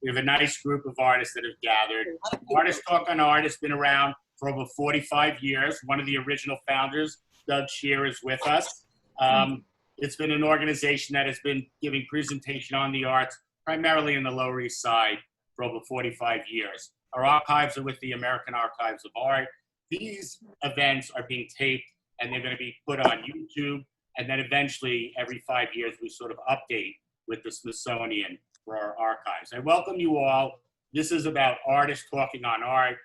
We have a nice group of artists that have gathered. Artist Talk on Art has been around for over 45 years. One of the original founders, Doug Shear, is with us. It's been an organization that has been giving presentation on the arts, primarily in the Lower East Side, for over 45 years. Our archives are with the American Archives of Art. These events are being taped and they're going to be put on YouTube. And then eventually, every 5 years, we sort of update with the Smithsonian for our archives. I welcome you all. This is about artists talking on art.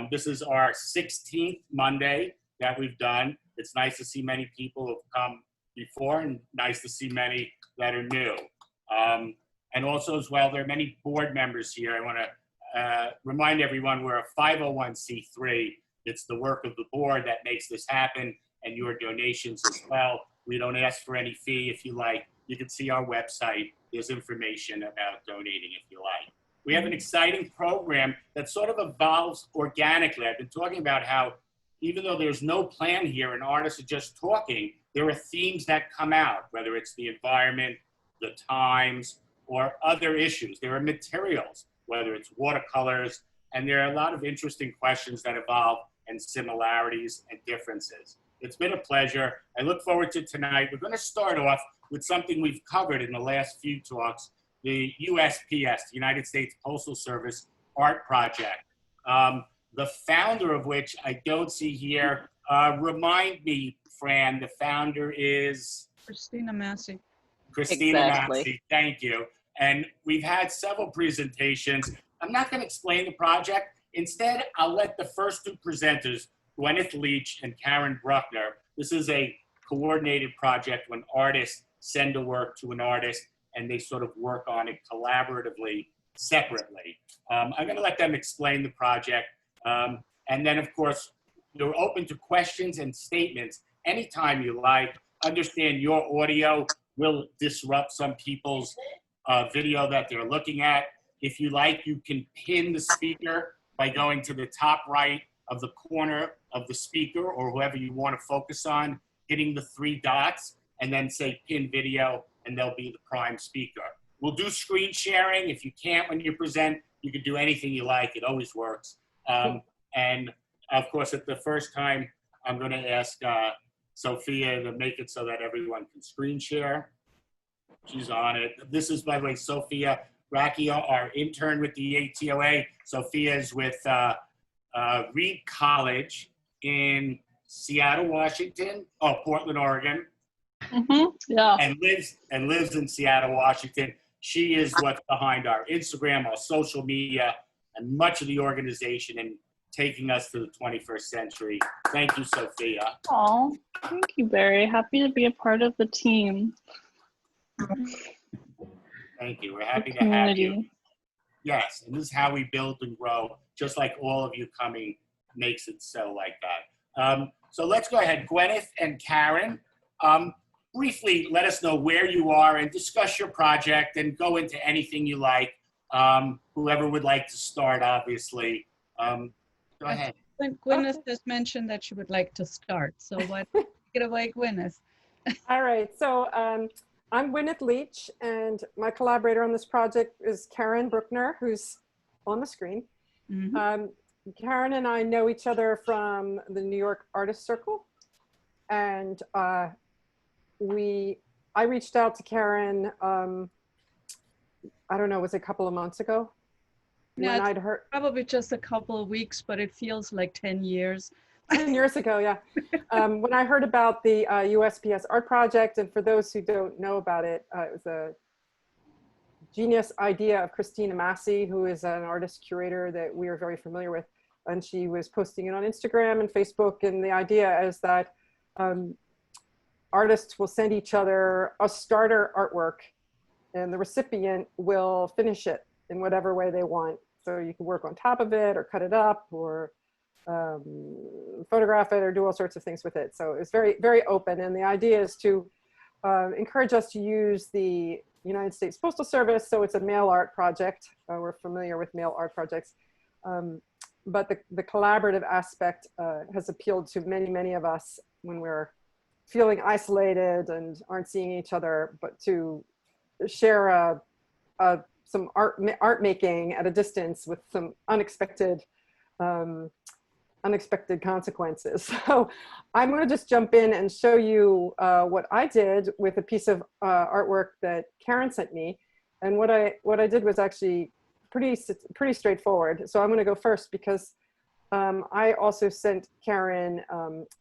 This is our 16th Monday that we've done. It's nice to see many people who have come before and nice to see many that are new. And also as well, there are many board members here. I want to remind everyone we're a 501c3. It's the work of the board that makes this happen and your donations as well. We don't ask for any fee. If you like, you can see our website. There's information about donating if you like. We have an exciting program that sort of evolves organically. I've been talking about how even though there's no plan here and artists are just talking, there are themes that come out, whether it's the environment, the times, or other issues. There are materials, whether it's watercolors, and there are a lot of interesting questions that evolve and similarities and differences. It's been a pleasure. I look forward to tonight. We're going to start off with something we've covered in the last few talks, the USPS, the United States Postal Service Art Project. The founder of which I don't see here. Remind me, Fran, the founder is? Christina Massey. Christina Massey, thank you. And we've had several presentations. I'm not going to explain the project. Instead, I'll let the first two presenters, Gwyneth Leech and Karen Bruckner. This is a coordinated project when artists send a work to an artist and they sort of work on it collaboratively, separately. I'm going to let them explain the project. And then, of course, you're open to questions and statements anytime you like. Understand your audio will disrupt some people's video that they're looking at. If you like, you can pin the speaker by going to the top right of the corner of the speaker or whoever you want to focus on, hitting the 3 dots, and then say pin video, and they'll be the prime speaker. We'll do screen sharing. If you can't when you present, you can do anything you like. It always works. And of course, at the first time, I'm going to ask Sophia to make it so that everyone can screen share. She's on it. This is, by the way, Sophia Racchio, our intern with the ATOA. Sophia is with Reed College in Seattle, Washington. Oh, Portland, Oregon. Yeah. And lives in Seattle, Washington. She is what's behind our Instagram, our social media, and much of the organization and taking us to the 21st century. Thank you, Sophia. Oh, thank you, Barry. Happy to be a part of the team. Thank you. We're happy to have you. Yes, and this is how we build and grow, just like all of you coming makes it so like that. So let's go ahead. Gwyneth and Karen, briefly let us know where you are and discuss your project and go into anything you like. Whoever would like to start, obviously. Go ahead. Gwyneth just mentioned that she would like to start. So what? Take it away, Gwyneth. All right. So I'm Gwyneth Leech, and my collaborator on this project is Karen Bruckner, who's on the screen. Karen and I know each other from the New York Artist Circle, and I reached out to Karen. I don't know, was it a couple of months ago? Yeah, when I'd heard probably just a couple of weeks, but it feels like 10 years. 10 years ago, yeah. When I heard about the USPS art project, and for those who don't know about it, it was a genius idea of Christina Massey, who is an artist curator that we are very familiar with. And she was posting it on Instagram and Facebook. And the idea is that artists will send each other a starter artwork, and the recipient will finish it in whatever way they want. So you can work on top of it or cut it up or photograph it or do all sorts of things with it. So it's very, very open. And the idea is to encourage us to use the United States Postal Service. So it's a mail art project. We're familiar with mail art projects. But the collaborative aspect has appealed to many, many of us when we're feeling isolated and aren't seeing each other, but to share a some art making at a distance with some unexpected consequences. So I'm going to just jump in and show you what I did with a piece of artwork that Karen sent me. And what I did was actually pretty straightforward. So I'm going to go first because I also sent Karen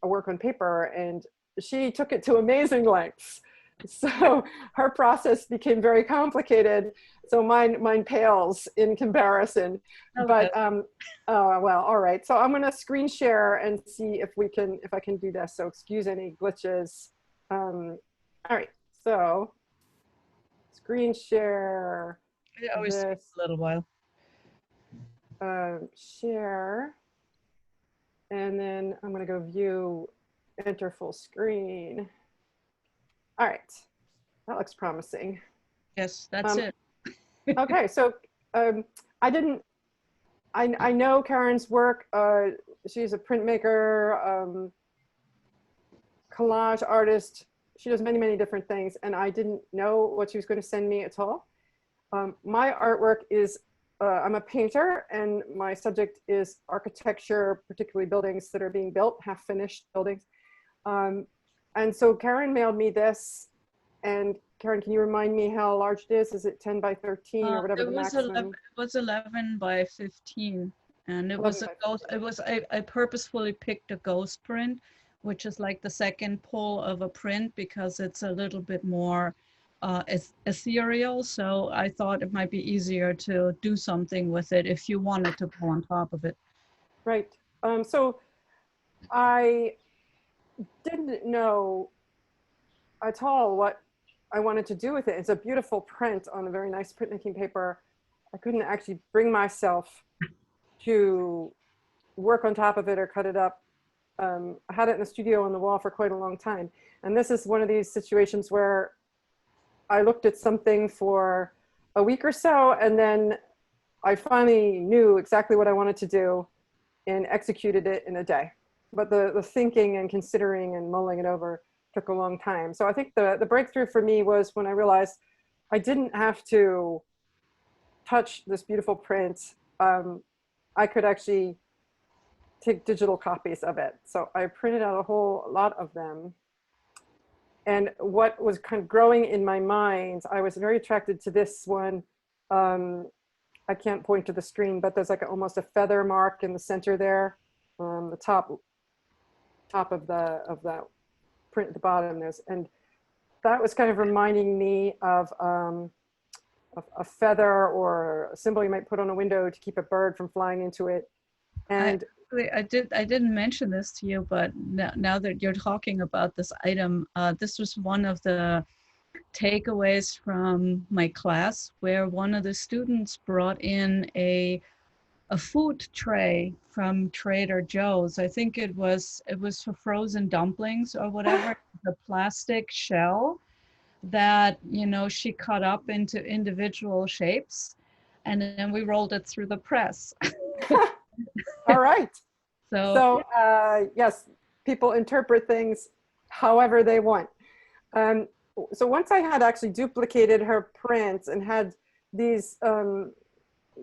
a work on paper, and she took it to amazing lengths. So her process became very complicated. So mine pales in comparison. Okay. But oh well, all right. So I'm gonna screen share and see if I can do this. So excuse any glitches. All right. So screen share. It always takes a little while. Share. And then I'm gonna go view, enter full screen. All right, that looks promising. Yes, that's it. Okay, so I know Karen's work. She's a printmaker, collage artist. She does many, many different things, and I didn't know what she was going to send me at all. My artwork is, I'm a painter, and my subject is architecture, particularly buildings that are being built, half-finished buildings. And so Karen mailed me this, and Karen, can you remind me how large it is? Is it 10 by 13 or whatever the maximum? It was 11 by 15, and it was a ghost. It was I purposefully picked a ghost print, which is like the second pull of a print because it's a little bit more ethereal. So I thought it might be easier to do something with it if you wanted to go on top of it. Right. So I didn't know at all what I wanted to do with it. It's a beautiful print on a very nice printmaking paper. I couldn't actually bring myself to work on top of it or cut it up. I had it in the studio on the wall for quite a long time. And this is one of these situations where I looked at something for a week or so, and then I finally knew exactly what I wanted to do and executed it in a day. But the thinking and considering and mulling it over took a long time. So I think the breakthrough for me was when I realized I didn't have to touch this beautiful print. I could actually take digital copies of it. So I printed out a whole lot of them. And what was kind of growing in my mind, I was very attracted to this one. I can't point to the screen, but there's like almost a feather mark in the center there. The top of that print at the bottom, and that was kind of reminding me of a feather or a symbol you might put on a window to keep a bird from flying into it. And I didn't mention this to you, but now that you're talking about this item, this was one of the takeaways from my class, where one of the students brought in a food tray from Trader Joe's. I think it was for frozen dumplings or whatever. The plastic shell that, you know, she cut up into individual shapes, and then we rolled it through the press. all right. So yes, people interpret things however they want. So once I had actually duplicated her prints and had these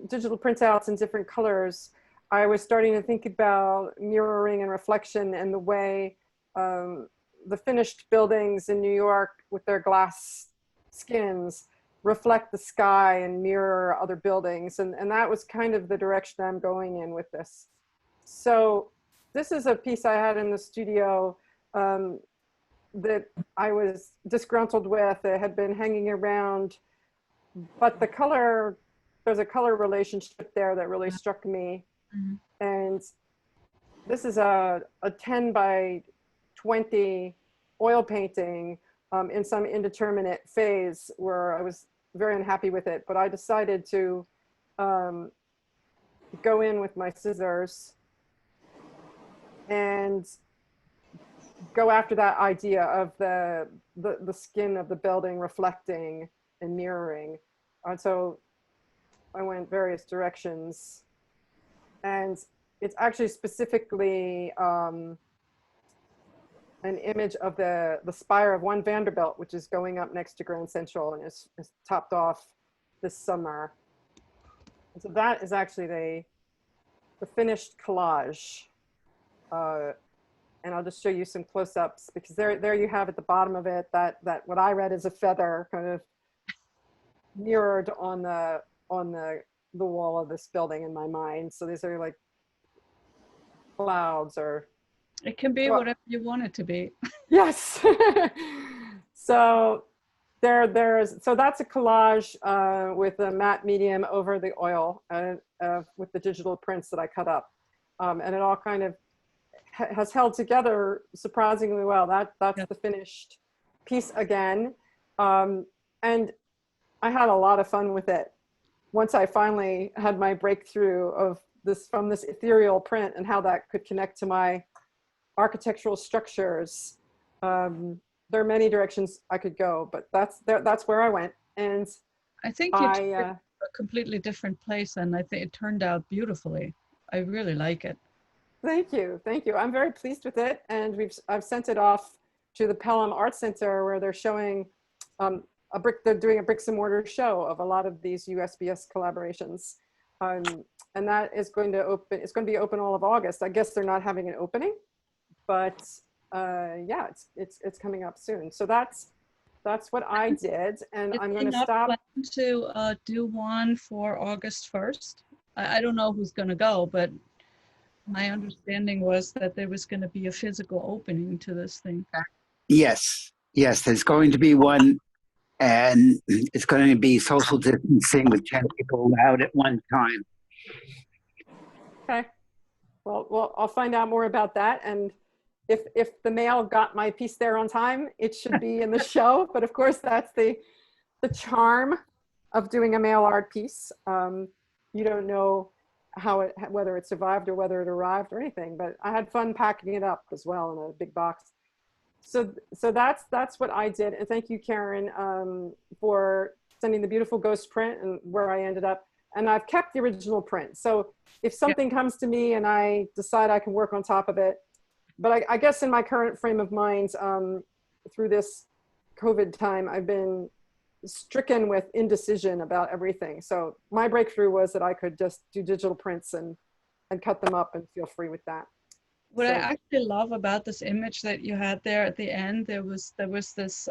digital printouts in different colors, I was starting to think about mirroring and reflection and the way the finished buildings in New York with their glass skins reflect the sky and mirror other buildings. And that was kind of the direction I'm going in with this. So this is a piece I had in the studio that I was disgruntled with. It had been hanging around, but the color, there's a color relationship there that really struck me. Mhm. And this is a 10 by 20 oil painting in some indeterminate phase where I was very unhappy with it, but I decided to go in with my scissors and go after that idea of the skin of the building reflecting and mirroring. And so I went various directions, and it's actually specifically an image of the spire of one Vanderbilt, which is going up next to Grand Central and is topped off this summer. And so that is actually the finished collage. And I'll just show you some close-ups, because there you have at the bottom of it that what I read is a feather kind of mirrored on the wall of this building in my mind. So these are like clouds, or It can be well, whatever you want it to be. yes. So so that's a collage with a matte medium over the oil with the digital prints that I cut up, and it all kind of has held together surprisingly well. That's the finished piece again, and I had a lot of fun with it. Once I finally had my breakthrough of this from this ethereal print and how that could connect to my architectural structures. There are many directions I could go, but that's where I went. And I think you took it to a completely different place, and I think it turned out beautifully. I really like it. Thank you. I'm very pleased with it, and I've sent it off to the Pelham Art Center, where they're showing they're doing a bricks and mortar show of a lot of these USBS collaborations, and that is going to open. It's going to be open all of August. I guess they're not having an opening, but yeah, it's coming up soon. So that's what I did, and I'm going to stop. To do one for August 1st. I don't know who's going to go, but my understanding was that there was going to be a physical opening to this thing. Yes, there's going to be one, and it's going to be social distancing with 10 people allowed at one time. Okay. Well, I'll find out more about that, and if the mail got my piece there on time, it should be in the show. But of course, that's the charm of doing a mail art piece. You don't know whether it survived or whether it arrived or anything, but I had fun packing it up as well in a big box. So that's what I did. And thank you, Karen, for sending the beautiful ghost print and where I ended up. And I've kept the original print. So if something comes to me and I decide I can work on top of it, but I guess in my current frame of mind, through this COVID time, I've been stricken with indecision about everything. So my breakthrough was that I could just do digital prints and cut them up and feel free with that. What I actually love about this image that you had there at the end, there was this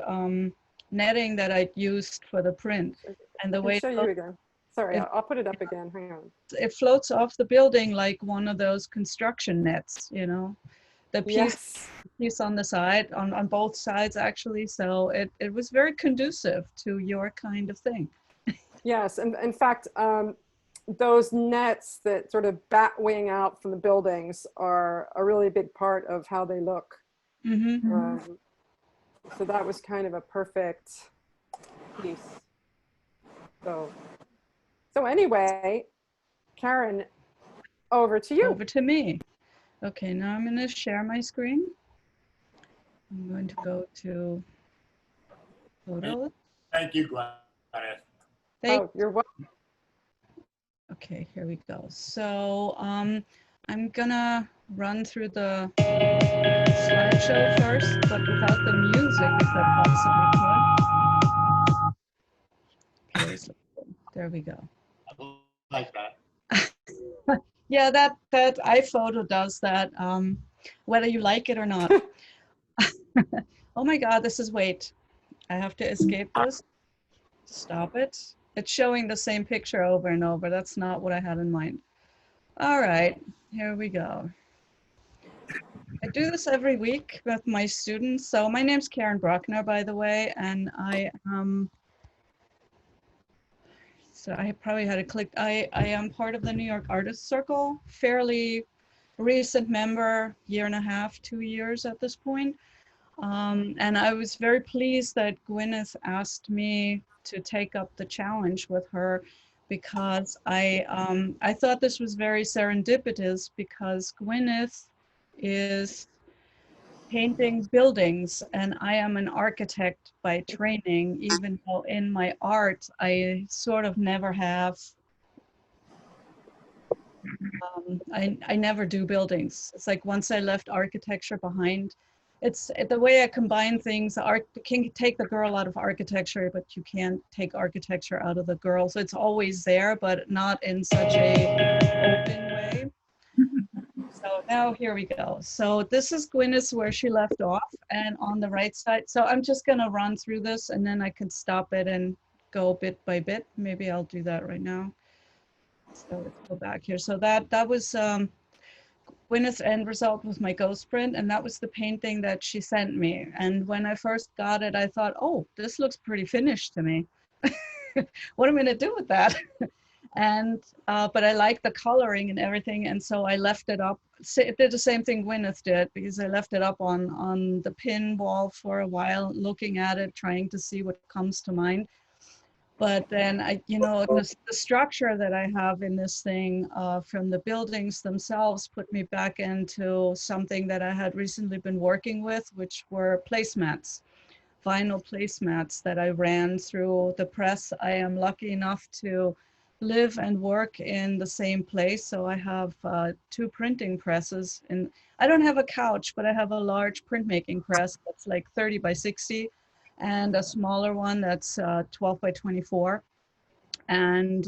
netting that I used for the print, and the way show you again. Sorry, I'll put it up again. Hang on. It floats off the building like one of those construction nets, you know. The piece on the side, on both sides actually. So it was very conducive to your kind of thing. Yes, and in fact, those nets that sort of bat wing out from the buildings are a really big part of how they look. Mm-hmm. So that was kind of a perfect piece. So anyway, Karen, over to you. Over to me. Okay, now I'm going to share my screen. I'm going to go to photos. Thank you, Glenn. You're welcome. Okay, here we go. So I'm gonna run through the slideshow first, but without the music, if I possibly could. Okay, so there we go. I like that. Yeah, that iPhoto does that, whether you like it or not. Oh my God, wait. I have to escape this. Stop it. It's showing the same picture over and over. That's not what I had in mind. All right, here we go. I do this every week with my students. So my name's Karen Bruckner, by the way, and I so I probably had it clicked. I am part of the New York Artists Circle, fairly recent member, 1.5 to 2 years at this point. And I was very pleased that Gwyneth asked me to take up the challenge with her, because I thought this was very serendipitous, because Gwyneth is painting buildings and I am an architect by training, even though in my art I sort of never have. I never do buildings. It's like once I left architecture behind, it's the way I combine things. Art can take the girl out of architecture, but you can't take architecture out of the girl. So it's always there, but not in such a open way. So now here we go. So this is Gwyneth where she left off, and on the right side. So I'm just gonna run through this and then I can stop it and go bit by bit. Maybe I'll do that right now. So let's go back here. So that was Gwyneth's end result with my ghost print, and that was the painting that she sent me. And when I first got it, I thought, oh, this looks pretty finished to me. What am I gonna do with that? And but I like the coloring and everything, and so I left it up. It did the same thing Gwyneth did, because I left it up on the pin wall for a while, looking at it, trying to see what comes to mind. But then the structure that I have in this thing from the buildings themselves put me back into something that I had recently been working with, which were placemats, vinyl placemats that I ran through the press. I am lucky enough to live and work in the same place. So I have 2 printing presses, and I don't have a couch, but I have a large printmaking press that's like 30 by 60 and a smaller one that's 12 by 24. And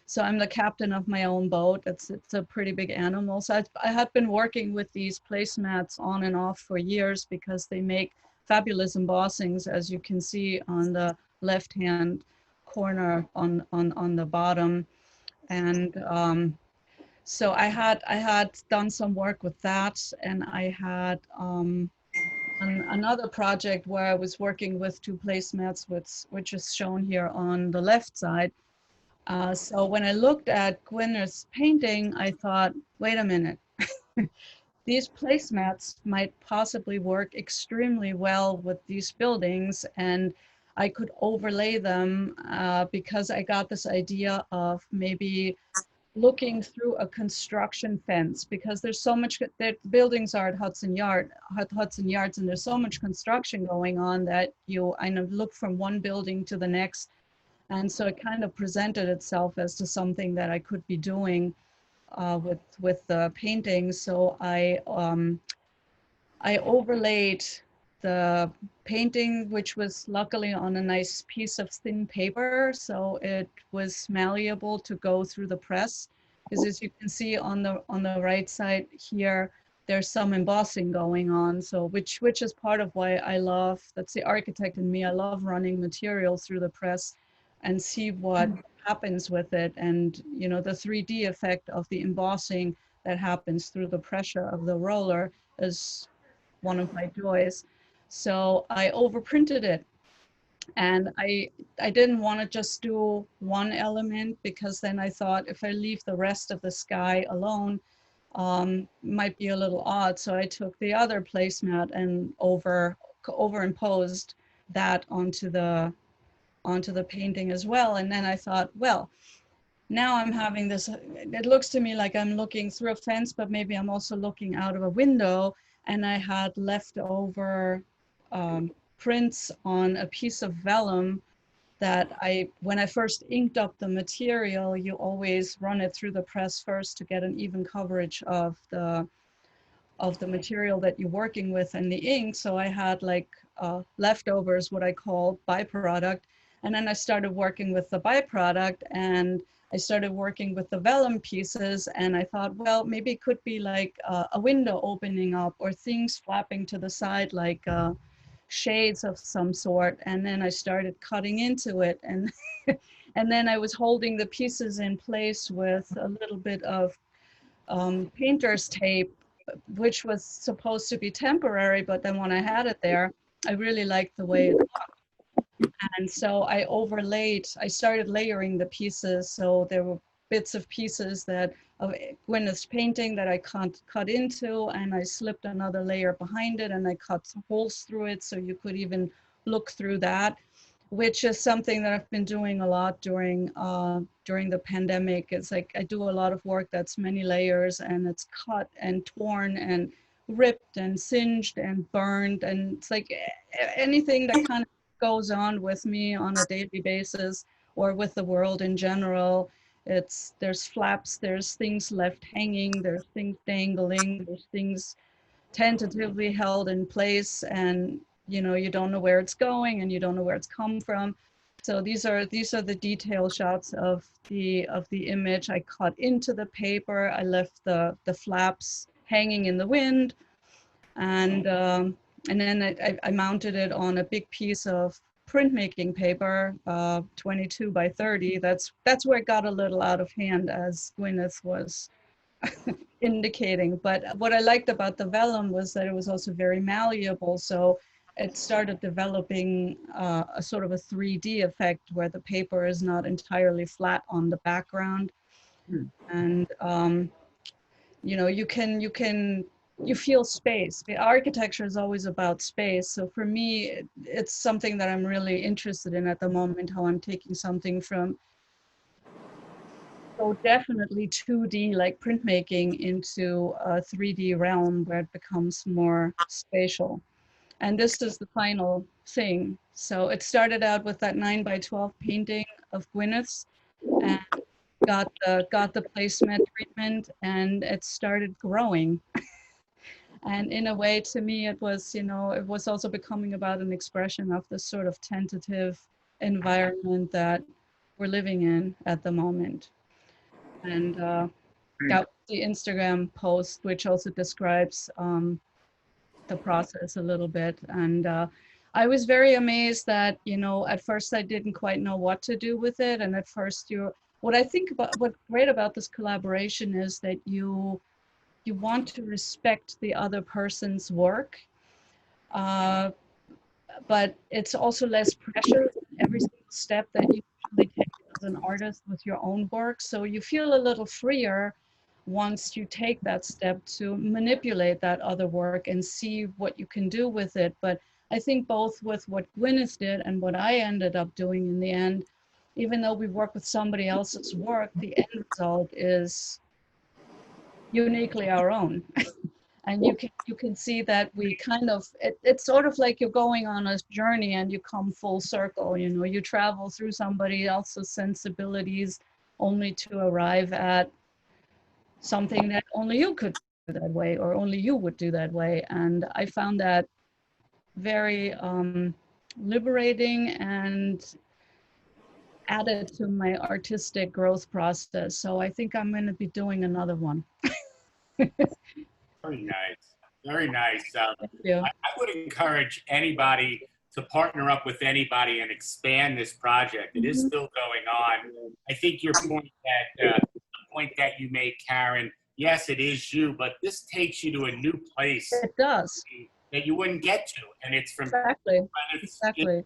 so I'm the captain of my own boat. It's a pretty big animal. So I had been working with these placemats on and off for years because they make fabulous embossings, as you can see on the left-hand corner on the bottom. And so I had done some work with that, and I had another project where I was working with 2 placemats, which is shown here on the left side. So when I looked at Gwyneth's painting, I thought, wait a minute, these placemats might possibly work extremely well with these buildings, and I could overlay them because I got this idea of maybe looking through a construction fence, because there's so much, the buildings are at Hudson Yards, and there's so much construction going on that you kind of look from one building to the next. And so it kind of presented itself as to something that I could be doing with the painting. So I overlaid the painting, which was luckily on a nice piece of thin paper, so it was malleable to go through the press. Because as you can see on the right side here, there's some embossing going on. So which is part of why I love, that's the architect in me, I love running material through the press and see what happens with it. And the 3D effect of the embossing that happens through the pressure of the roller is one of my joys. So I overprinted it, and I didn't want to just do one element, because then I thought if I leave the rest of the sky alone, might be a little odd. So I took the other placemat and overimposed that onto the painting as well. And then I thought, well, now I'm having this, it looks to me like I'm looking through a fence, but maybe I'm also looking out of a window. And I had leftover prints on a piece of vellum that when I first inked up the material, you always run it through the press first to get an even coverage of the material that you're working with and the ink. So I had like leftovers, what I call byproduct. And then I started working with the byproduct, and I started working with the vellum pieces, and I thought, well, maybe it could be like a window opening up, or things flapping to the side like shades of some sort. And then I started cutting into it, and and then I was holding the pieces in place with a little bit of painter's tape, which was supposed to be temporary, but then when I had it there, I really liked the way it looked. And so I started layering the pieces. So there were bits of pieces that of Gwyneth's painting that I cut into, and I slipped another layer behind it, and I cut holes through it so you could even look through that, which is something that I've been doing a lot during the pandemic. It's like I do a lot of work that's many layers, and it's cut and torn and ripped and singed and burned, and it's like anything that kind of goes on with me on a daily basis, or with the world in general. There's flaps, there's things left hanging, there's things dangling, there's things tentatively held in place, and you don't know where it's going and you don't know where it's come from. So these are the detail shots of the image. I cut into the paper. I left the flaps hanging in the wind, and then I mounted it on a big piece of printmaking paper, 22 by 30. That's where it got a little out of hand, as Gwyneth was indicating. But what I liked about the vellum was that it was also very malleable. So it started developing a sort of a 3D effect where the paper is not entirely flat on the background. And you feel space. The architecture is always about space. So for me, it's something that I'm really interested in at the moment, how I'm taking something from so definitely 2D like printmaking into a 3D realm where it becomes more spatial. And this is the final thing. So it started out with that 9 by 12 painting of Gwyneth's, and got the placemat treatment, and it started growing. And in a way, to me, it was, it was also becoming about an expression of this sort of tentative environment that we're living in at the moment. And got the Instagram post, which also describes the process a little bit. And I was very amazed that, at first I didn't quite know what to do with it. And at first what I think about, what's great about this collaboration is that you want to respect the other person's work, but it's also less pressure every single step that you usually take as an artist with your own work. So you feel a little freer once you take that step to manipulate that other work and see what you can do with it. But I think both with what Gwyneth did and what I ended up doing in the end, even though we work with somebody else's work, the end result is uniquely our own. And you can see that we kind of, it's sort of like you're going on a journey and you come full circle. You travel through somebody else's sensibilities only to arrive at something that only you could do that way, or only you would do that way. And I found that very liberating and added to my artistic growth process. So I think I'm going to be doing another one. Very nice. Very nice. Thank you. I would encourage anybody to partner up with anybody and expand this project. It is still going on. I think your point that the point that you made, Karen, yes, it is you, but this takes you to a new place. It does. That you wouldn't get to, and it's from Exactly.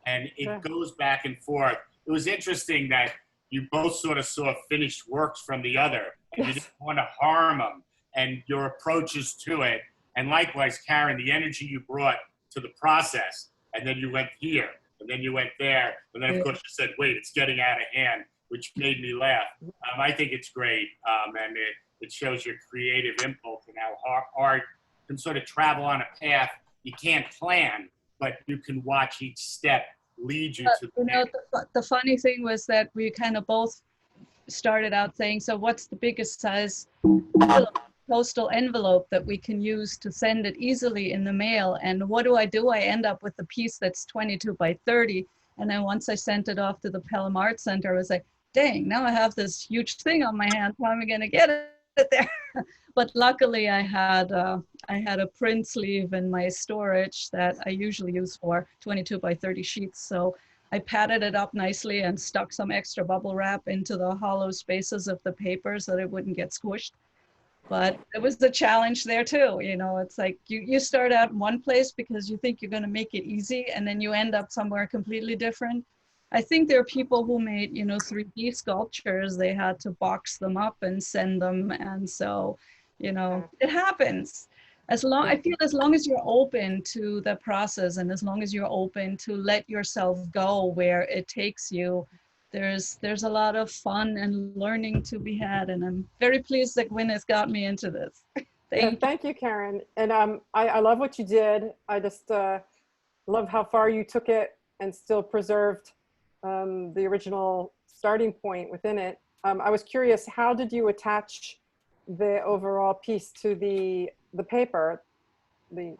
And it goes back and forth. It was interesting that you both sort of saw finished works from the other, and you didn't want to harm them, and your approaches to it. And likewise, Karen, the energy you brought to the process, and then you went here, and then you went there, and then of course you said, wait, it's getting out of hand, which made me laugh. I think it's great, and it shows your creative impulse and how art can sort of travel on a path you can't plan, but you can watch each step lead you to the funny thing was that we kind of both started out saying, so what's the biggest size postal envelope that we can use to send it easily in the mail? And what do? I end up with a piece that's 22 by 30. And then once I sent it off to the Pelham Art Center, I was like, dang, now I have this huge thing on my hands. How am I going to get it there? But luckily I had a print sleeve in my storage that I usually use for 22 by 30 sheets. So I padded it up nicely and stuck some extra bubble wrap into the hollow spaces of the paper so that it wouldn't get squished. But it was the challenge there too. It's like you start out in one place because you think you're going to make it easy, and then you end up somewhere completely different. I think there are people who made, 3D sculptures. They had to box them up and send them. And so, it happens. I feel as long as you're open to the process, and as long as you're open to let yourself go where it takes you, there's a lot of fun and learning to be had. And I'm very pleased that Gwyneth got me into this. Thank you, Karen. And I love what you did. I just love how far you took it and still preserved the original starting point within it. I was curious, how did you attach the overall piece to the paper? the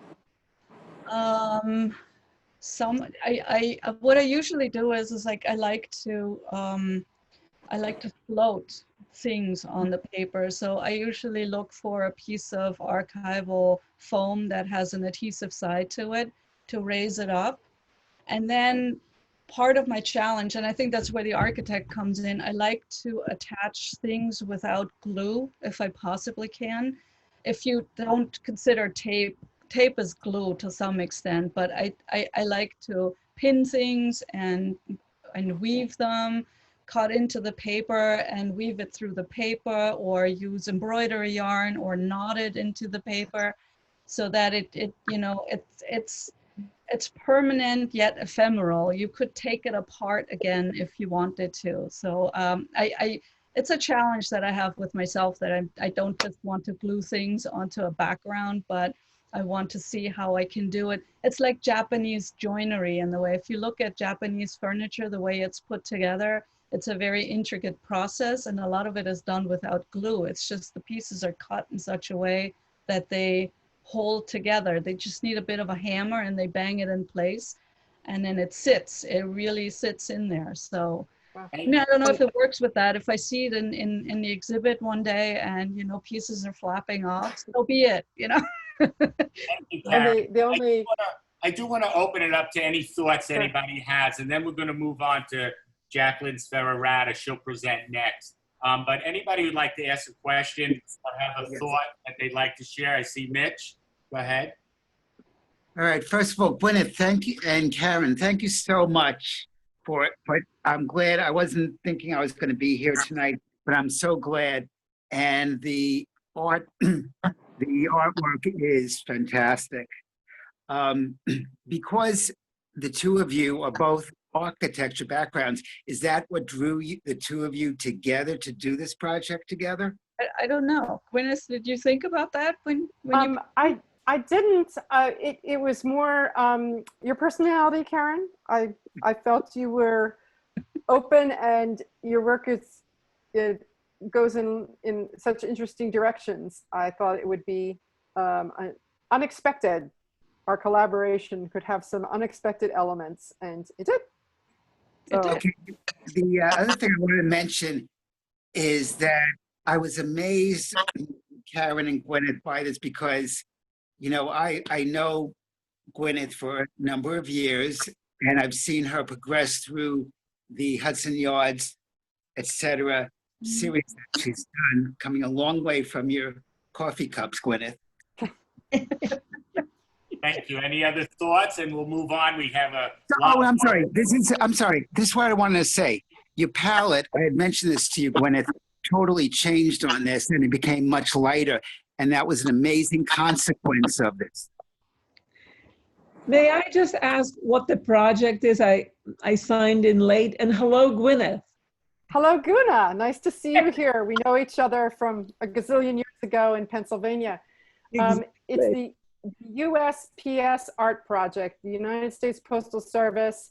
What I usually do is like I like to float things on the paper. So I usually look for a piece of archival foam that has an adhesive side to it to raise it up. And then part of my challenge, and I think that's where the architect comes in, I like to attach things without glue if I possibly can. If you don't consider tape is glue to some extent, but I like to pin things and weave them, cut into the paper and weave it through the paper, or use embroidery yarn or knot it into the paper so that it's permanent yet ephemeral. You could take it apart again if you wanted to. So it's a challenge that I have with myself, that I don't just want to glue things onto a background, but I want to see how I can do it. It's like Japanese joinery in the way, if you look at Japanese furniture, the way it's put together, it's a very intricate process, and a lot of it is done without glue. It's just the pieces are cut in such a way that they hold together. They just need a bit of a hammer and they bang it in place, and then it sits. It really sits in there. So I don't know if it works with that. If I see it in the exhibit one day and, pieces are flapping off, so be it, and the only I do want to open it up to any thoughts anybody has, and then we're going to move on to Jacqueline Rada. She'll present next. But anybody who'd like to ask a question or have a thought that they'd like to share, I see Mitch. Go ahead. All right. First of all, Gwyneth, thank you, and Karen, thank you so much for it. But I'm glad. I wasn't thinking I was going to be here tonight, but I'm so glad. And the art, the artwork is fantastic. Because the two of you are both architecture backgrounds, is that what drew you, the two of you together to do this project together? I don't know. Gwyneth, did you think about that when you... I didn't. It was more your personality, Karen. I felt you were open, and your work goes in such interesting directions. I thought it would be unexpected. Our collaboration could have some unexpected elements, and it did. So. Okay. The other thing I wanted to mention is that I was amazed, Karen and Gwyneth, by this because, I know Gwyneth for a number of years, and I've seen her progress through the Hudson Yards, etc. series that she's done, coming a long way from your coffee cups, Gwyneth. Thank you. Any other thoughts? And we'll move on. We have a... I'm sorry. I'm sorry. This is what I wanted to say. Your palette, I had mentioned this to you, Gwyneth, totally changed on this, and it became much lighter. And that was an amazing consequence of this. May I just ask what the project is? I signed in late. And hello, Gwyneth. Hello, Guna. Nice to see you here. We know each other from a gazillion years ago in Pennsylvania. Exactly. It's the USPS art project, the United States Postal Service.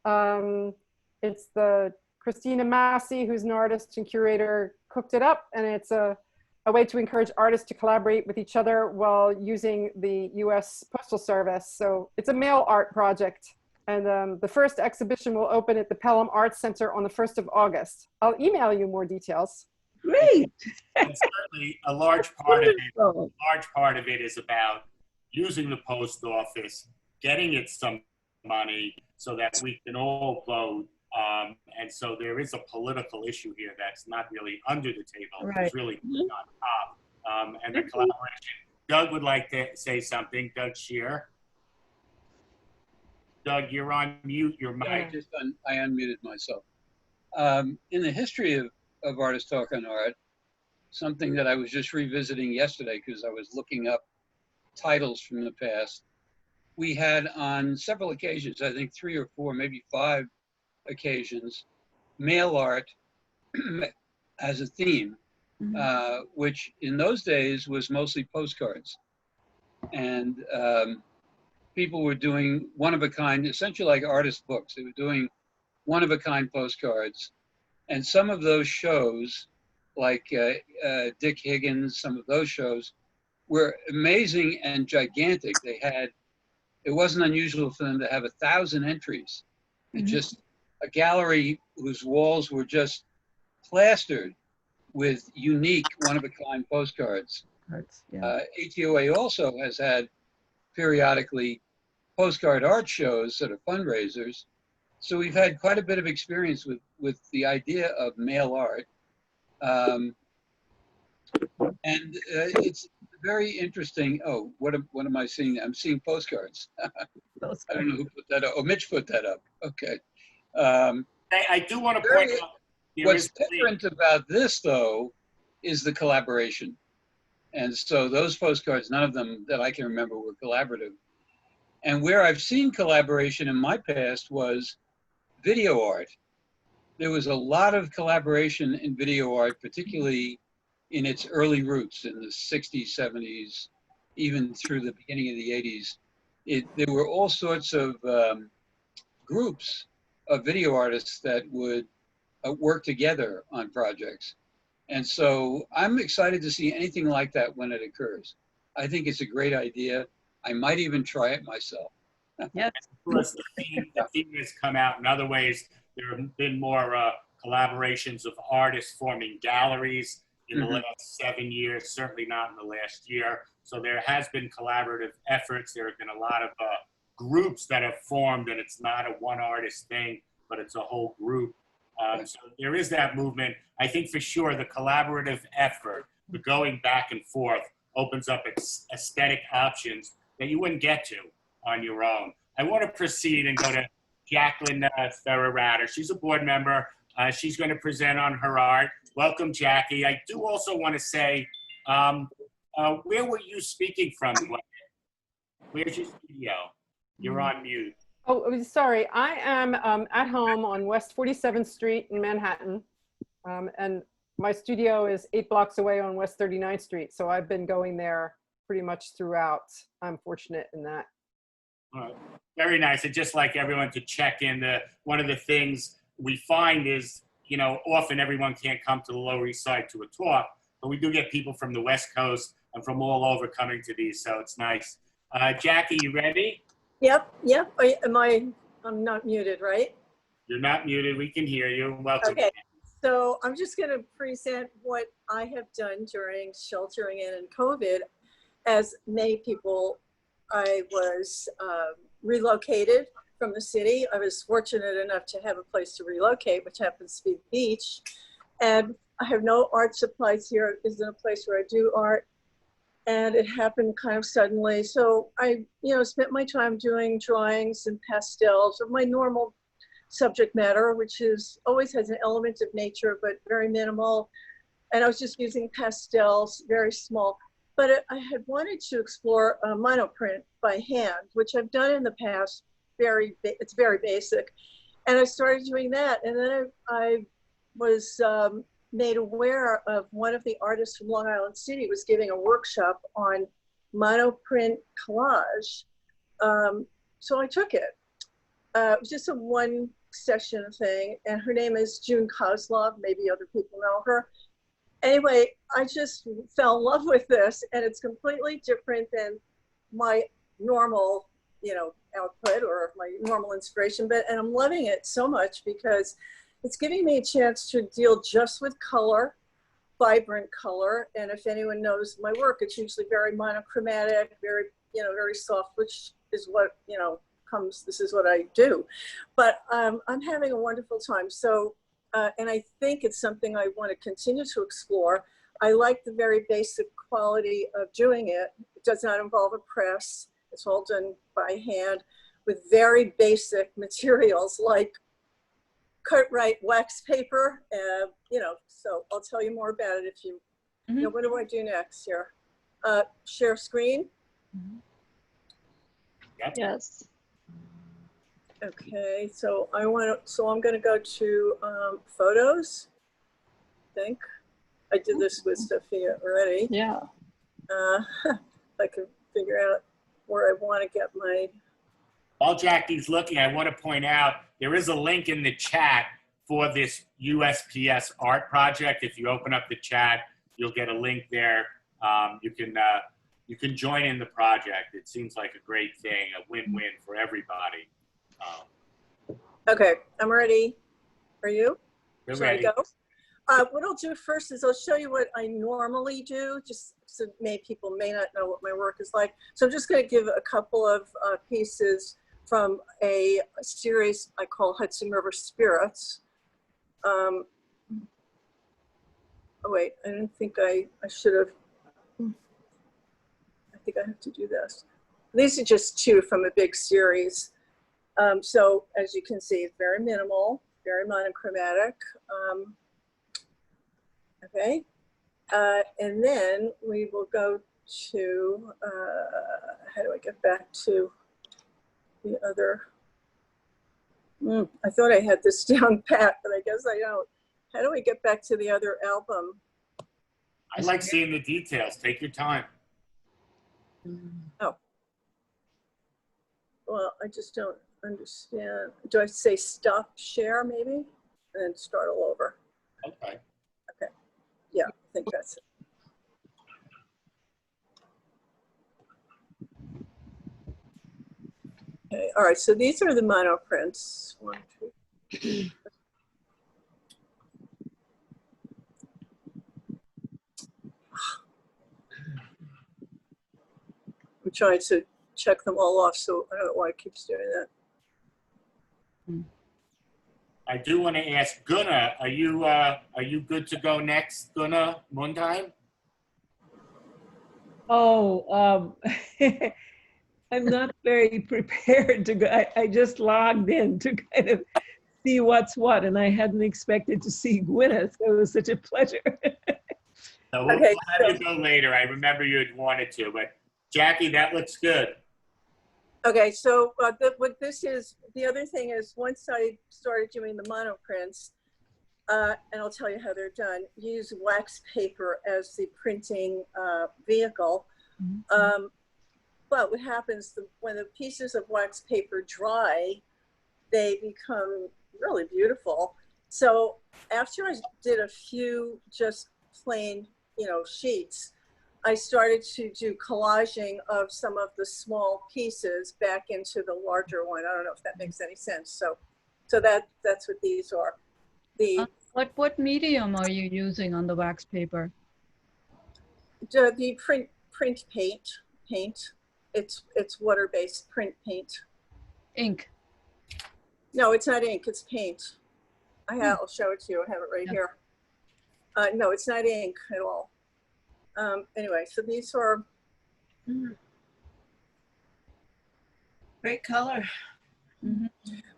It's the Christina Massey, who's an artist and curator, cooked it up, and it's a way to encourage artists to collaborate with each other while using the US Postal Service. So it's a mail art project, and the first exhibition will open at the Pelham Arts Center on the 1st of August. I'll email you more details. Great. And certainly a large part of it is about using the post office, getting it some money so that we can all vote. And so there is a political issue here that's not really under the table. Right. It's really on top. And the collaboration. Doug would like to say something. Doug Shear. Doug, you're on mute. Your mic. I unmuted myself. In the history of Artist Talk on Art, something that I was just revisiting yesterday because I was looking up titles from the past, we had on several occasions, I think 3 or 4, maybe 5 occasions, mail art as a theme, which in those days was mostly postcards. And people were doing one-of-a-kind, essentially like artist books. They were doing one-of-a-kind postcards. And some of those shows, like Dick Higgins, some of those shows, were amazing and gigantic. It wasn't unusual for them to have 1,000 entries. It just, a gallery whose walls were just plastered with unique, one-of-a-kind postcards. Yeah. ATOA also has had periodically postcard art shows that are fundraisers. So we've had quite a bit of experience with the idea of mail art. It's very interesting. Oh, what am I seeing? I'm seeing postcards. I don't know who put that up. Oh, Mitch put that up. Okay. I do want to point out. What's different about this, though, is the collaboration. And so those postcards, none of them that I can remember were collaborative. And where I've seen collaboration in my past was video art. There was a lot of collaboration in video art, particularly in its early roots in the 60s, 70s, even through the beginning of the 80s. There were all sorts of groups of video artists that would work together on projects. And so I'm excited to see anything like that when it occurs. I think it's a great idea. I might even try it myself. Yeah. Of course, the theme has come out in other ways. There have been more collaborations of artists forming galleries in the last 7 years, certainly not in the last year. So there has been collaborative efforts. There have been a lot of groups that have formed, and it's not a one artist thing, but it's a whole group. So there is that movement. I think for sure the collaborative effort, the going back and forth, opens up aesthetic options that you wouldn't get to on your own. I want to proceed and go to Jacqueline Rada. She's a board member. She's going to present on her art. Welcome, Jackie. I do also want to say, where were you speaking from? Where's your studio? You're on mute. Oh, sorry. I am at home on West 47th Street in Manhattan. And my studio is 8 blocks away on West 39th Street. So I've been going there pretty much throughout. I'm fortunate in that. Very nice. I'd just like everyone to check in. One of the things we find is, often everyone can't come to the Lower East Side to a talk, but we do get people from the West Coast and from all over coming to these. So it's nice. Jackie, you ready? Yep. I'm not muted, right? You're not muted. We can hear you. Welcome. Okay. So I'm just going to present what I have done during sheltering in and COVID. As many people, I was relocated from the city. I was fortunate enough to have a place to relocate, which happens to be the beach. And I have no art supplies here. It isn't a place where I do art. And it happened kind of suddenly. So I, spent my time doing drawings and pastels of my normal subject matter, which always has an element of nature, but very minimal. And I was just using pastels, very small. But I had wanted to explore monoprint by hand, which I've done in the past. It's very basic. And I started doing that. And then I was made aware of one of the artists from Long Island City was giving a workshop on monoprint collage. So I took it. It was just a one session thing, and her name is June Kozlov. Maybe other people know her. Anyway, I just fell in love with this, and it's completely different than my normal, output or my normal inspiration, and I'm loving it so much because it's giving me a chance to deal just with color, vibrant color. And if anyone knows my work, it's usually very monochromatic, very, very soft, which is what, this is what I do. But I'm having a wonderful time. So, and I think it's something I want to continue to explore. I like the very basic quality of doing it. It does not involve a press. It's all done by hand with very basic materials like Cartwright wax paper, so I'll tell you more about it if you, what do I do next here? Share screen? Yes. Okay, so I'm gonna go to photos, I think. I did this with Sophia already. Yeah. If I can figure out where I wanna get my. While Jackie's looking, I want to point out there is a link in the chat for this USPS art project. If you open up the chat, you'll get a link there. You can you can join in the project. It seems like a great thing, a win-win for everybody. Okay, I'm ready. Are you? We're Should I ready. go? What I'll do first is I'll show you what I normally do, just so people may not know what my work is like. So I'm just going to give a couple of pieces from a series I call Hudson River Spirits. Oh wait, I didn't think I should have. I think I have to do this. These are just two from a big series. So as you can see, it's very minimal, very monochromatic. Okay, and then we will go to, how do I get back to the other? I thought I had this down pat, but I guess I don't. How do we get back to the other album? I like seeing the details. Take your time. Oh. Well, I just don't understand. Do I say stop share maybe? And then start all over? Okay. Okay. Yeah, I think that's it. Okay, all right, so these are the monoprints. 1, 2. I'm trying to check them all off, so I don't know why it keeps doing that. I do want to ask Gunnar, are you good to go next, Gunnar Mundheim? Oh, I'm not very prepared to go. I just logged in to kind of see what's what, and I hadn't expected to see Gwyneth. So it was such a pleasure. So we'll Okay, have you go later. I remember you had wanted to, but Jackie, that looks good. Okay, so what this is, the other thing is once I started doing the monoprints, and I'll tell you how they're done, use wax paper as the printing vehicle. But what happens when the pieces of wax paper dry, they become really beautiful. So after I did a few just plain, sheets, I started to do collaging of some of the small pieces back into the larger one. I don't know if that makes any sense. So that's what these are. What medium are you using on the wax paper? The print paint. It's water-based print paint. Ink. No, it's not ink. It's paint. I'll show it to you. I have it right here. No, it's not ink at all. Anyway, so these are great color.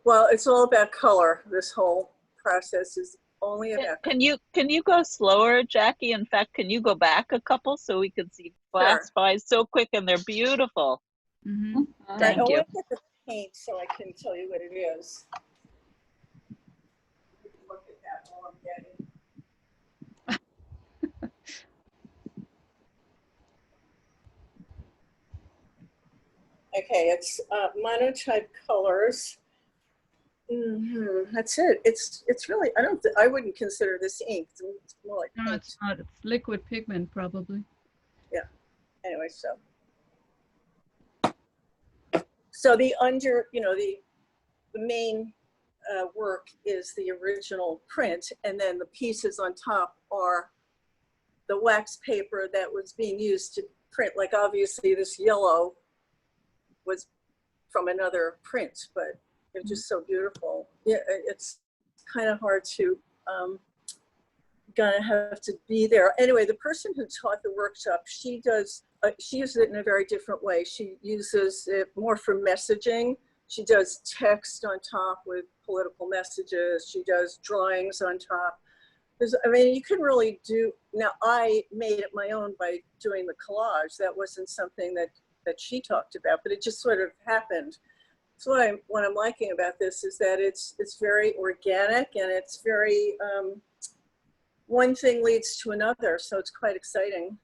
Well, it's all about color. This whole process is only about. Can you go slower, Jackie? In fact, can you go back a couple so we can see flash buys so quick, and they're beautiful. Thank you. I get the paint so I can tell you what it is. Look at that while I'm getting. Okay, it's monotype colors. That's it. It's really, I wouldn't consider this ink. It's more like No, paint. it's not. It's liquid pigment, probably. Yeah. Anyway, so the the main work is the original print, and then the pieces on top are the wax paper that was being used to print. Like obviously this yellow was from another print, but it's just so beautiful. Yeah, it's kind of hard to gonna have to be there. Anyway, the person who taught the workshop, she uses it in a very different way. She uses it more for messaging. She does text on top with political messages. She does drawings on top. You can really do, now I made it my own by doing the collage. That wasn't something that she talked about, but it just sort of happened. So what I'm liking about this is that it's very organic, and it's very, one thing leads to another. So it's quite exciting.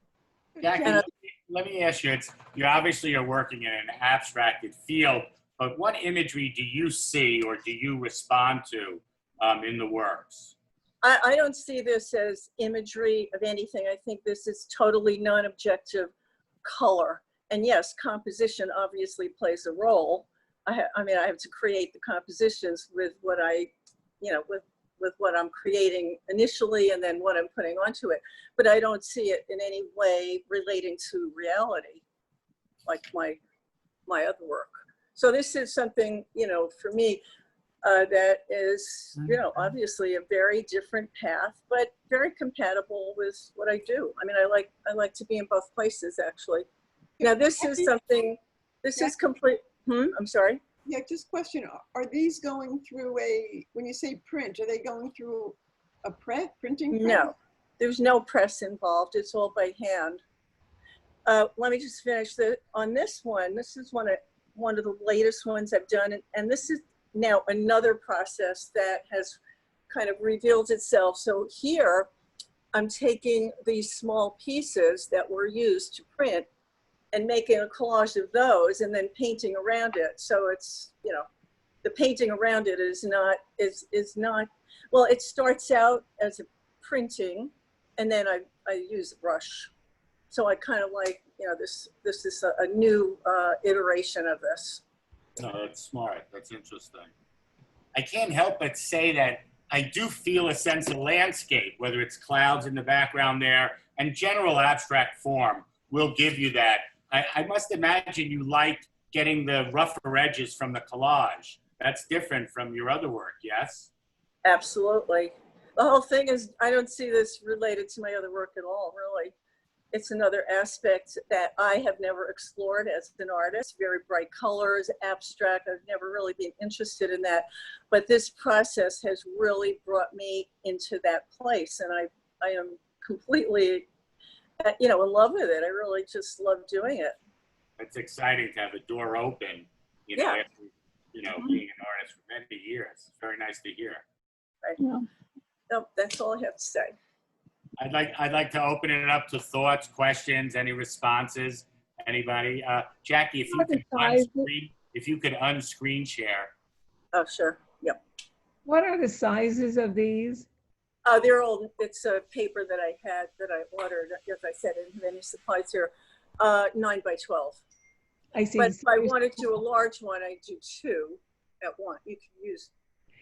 Jackie, let me ask you, you obviously are working in an abstracted field, but what imagery do you see or do you respond to in the works? I don't see this as imagery of anything. I think this is totally non-objective color. And yes, composition obviously plays a role. I mean, I have to create the compositions with what I, you know, with what I'm creating initially and then what I'm putting onto it. But I don't see it in any way relating to reality, like my other work. So this is something, you know, for me, that is, you know, obviously a very different path, but very compatible with what I do. I mean, I like to be in both places, actually. Now, this is something, this is complete, I'm sorry? Yeah, just question, are these going through when you say print, are they going through a printing press? No, there's no press involved. It's all by hand. Let me just finish on this one. This is one of the latest ones I've done. And this is now another process that has kind of revealed itself. So here, I'm taking these small pieces that were used to print and making a collage of those and then painting around it. So it's, you know, the painting around it is not, well, it starts out as a printing and then I use a brush. So I kind of like, you know, this is a new iteration of this. No, that's smart. That's interesting. I can't help but say that I do feel a sense of landscape, whether it's clouds in the background there, and general abstract form will give you that. I must imagine you like getting the rougher edges from the collage. That's different from your other work, yes? Absolutely. The whole thing is, I don't see this related to my other work at all, really. It's another aspect that I have never explored as an artist. Very bright colors, abstract. I've never really been interested in that. But this process has really brought me into that place. And I am completely, you know, in love with it. I really just love doing it. It's exciting to have a door open, you know, Yeah. after, you know, being an artist for many years. It's very nice to hear. Right. Yeah. No, that's all I have to say. I'd like to open it up to thoughts, questions, any responses. Anybody? Jackie, if you could unscreen share. Oh, sure. Yep. What are the sizes of these? They're old. It's a paper that I had that I ordered, as I said, in many supplies here. 9 by 12. I see. But if I wanted to do a large one, I do 2 at once. You can use,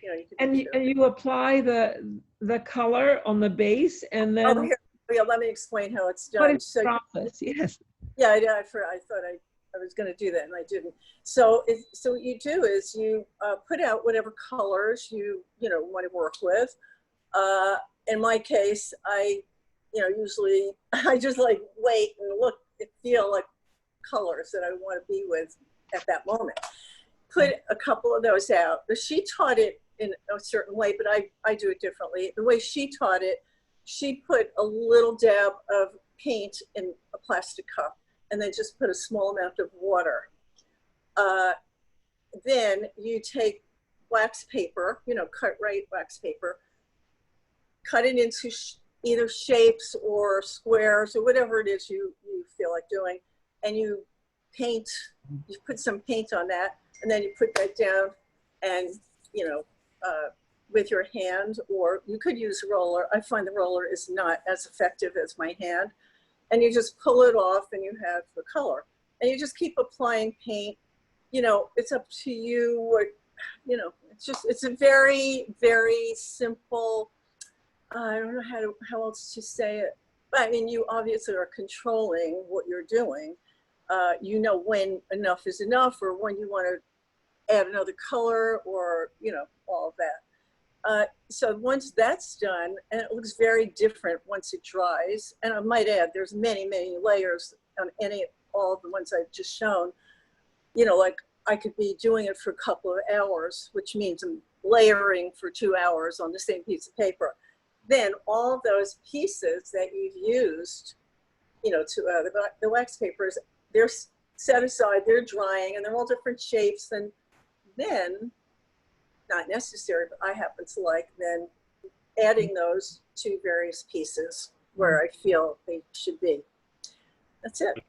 you know, you can. And you apply the color on the base, and then. Oh, here, yeah, let me explain how it's done. What is the process? Yes. Yeah, I thought I was going to do that, and I didn't. So what you do is you put out whatever colors you want to work with. In my case, usually I just like wait and look and feel like colors that I want to be with at that moment. Put a couple of those out. She taught it in a certain way, but I do it differently. The way she taught it, she put a little dab of paint in a plastic cup and then just put a small amount of water. Then you take wax paper, cut right wax paper, cut it into either shapes or squares or whatever it is you feel like doing. And you paint, you put some paint on that, and then you put that down and, with your hand, or you could use a roller. I find the roller is not as effective as my hand. And you just pull it off and you have the color. And you just keep applying paint. It's up to you what, it's a very, very simple, I don't know how else to say it. But I mean, you obviously are controlling what you're doing. You know when enough is enough, or when you want to add another color, or, all of that. So once that's done, and it looks very different once it dries, and I might add, there's many, many layers on all of the ones I've just shown. Like I could be doing it for a couple of hours, which means I'm layering for 2 hours on the same piece of paper. Then all those pieces that you've used, the wax papers, they're set aside, they're drying, and they're all different shapes. And then, not necessary, but I happen to like then adding those to various pieces where I feel they should be. That's it.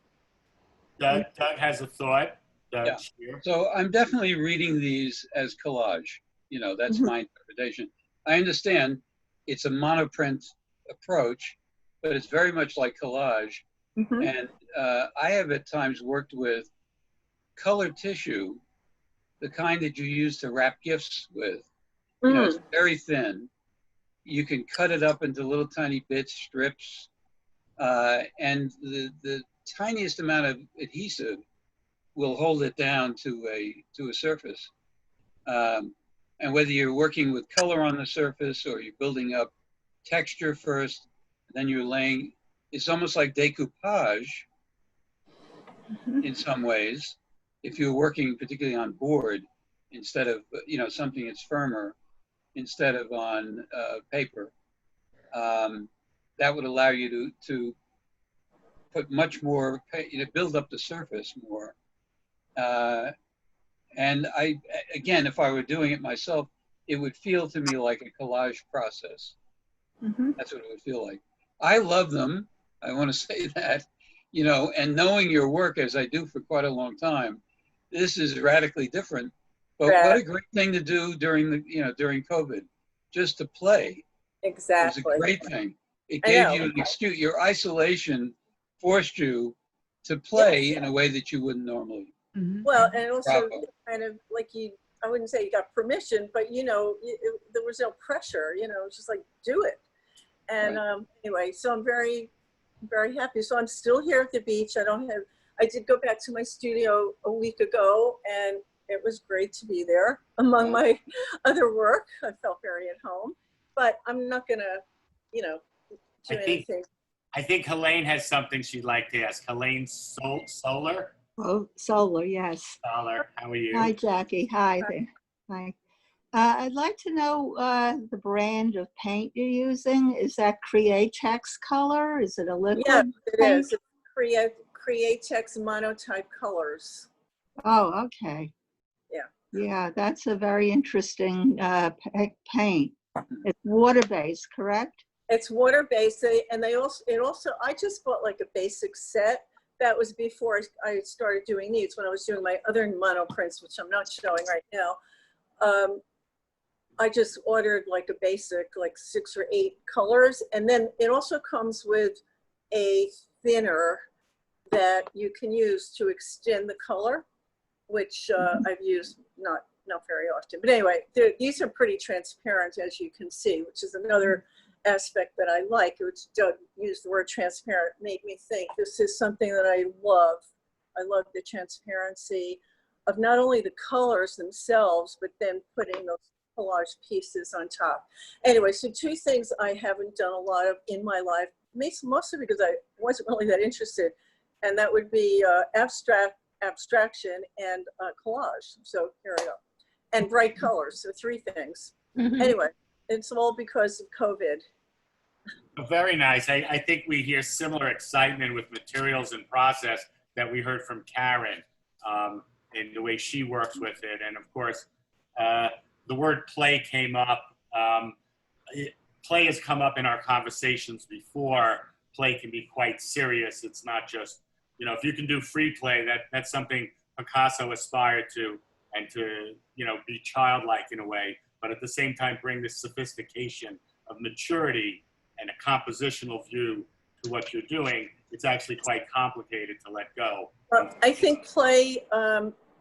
Doug has a thought. Yeah. So I'm definitely reading these as collage. That's my interpretation. I understand it's a monoprint approach, but it's very much like collage And I have at times worked with colored tissue, the kind that you use to wrap gifts with. You know, it's very thin. You can cut it up into little tiny bits, strips, and the tiniest amount of adhesive will hold it down to a surface. And whether you're working with color on the surface or you're building up texture first, then you're laying, it's almost like decoupage in some ways. If you're working particularly on board instead of, you know, something that's firmer instead of on paper, that would allow you to put much more, you know, build up the surface more. And again, if I were doing it myself, it would feel to me like a collage process. That's what it would feel like. I love them. I want to say that, you know, and knowing your work as I do for quite a long time, this is radically different. But what a great thing to do during the, you know, during COVID, just to play. Exactly. It was a great thing. It gave you an excuse. Your isolation forced you to play in a way that you wouldn't normally. Well, and also kind of like I wouldn't say you got permission, but you know, there was no pressure, you know, it's just like, do it. And anyway, so I'm very, very happy. So I'm still here at the beach. I did go back to my studio a week ago, and it was great to be there among my other work. I felt very at home, but I'm not gonna, you know, do anything. I think Helene has something she'd like to ask. Helene Solar? Oh, Solar, yes. Solar, how are you? Hi, Jackie. Hi there. Hi. I'd like to know the brand of paint you're using. Is that Createx color? Is it a liquid Yes, it paint? is. It's Createx monotype colors. Oh, okay. Yeah. Yeah, that's a very interesting paint. It's water-based, correct? It's water-based, and I just bought like a basic set. That was before I started doing these, when I was doing my other mono prints, which I'm not showing right now. I just ordered like a basic, like 6 or 8 colors. And then it also comes with a thinner that you can use to extend the color, which I've used not very often. But anyway, these are pretty transparent, as you can see, which is another aspect that I like, which Doug used the word transparent, made me think this is something that I love. I love the transparency of not only the colors themselves, but then putting those collage pieces on top. Anyway, so 2 things I haven't done a lot of in my life, mostly because I wasn't really that interested, and that would be abstraction and collage. So here I go. And bright colors, so 3 things. Anyway, it's all because of COVID. Very nice. I think we hear similar excitement with materials and process that we heard from Karen in the way she works with it. And of course, the word play came up. Play has come up in our conversations before. Play can be quite serious. It's not just, you know, if you can do free play, that's something Picasso aspired to, and to, you know, be childlike in a way, but at the same time bring this sophistication of maturity and a compositional view to what you're doing. It's actually quite complicated to let go. I think play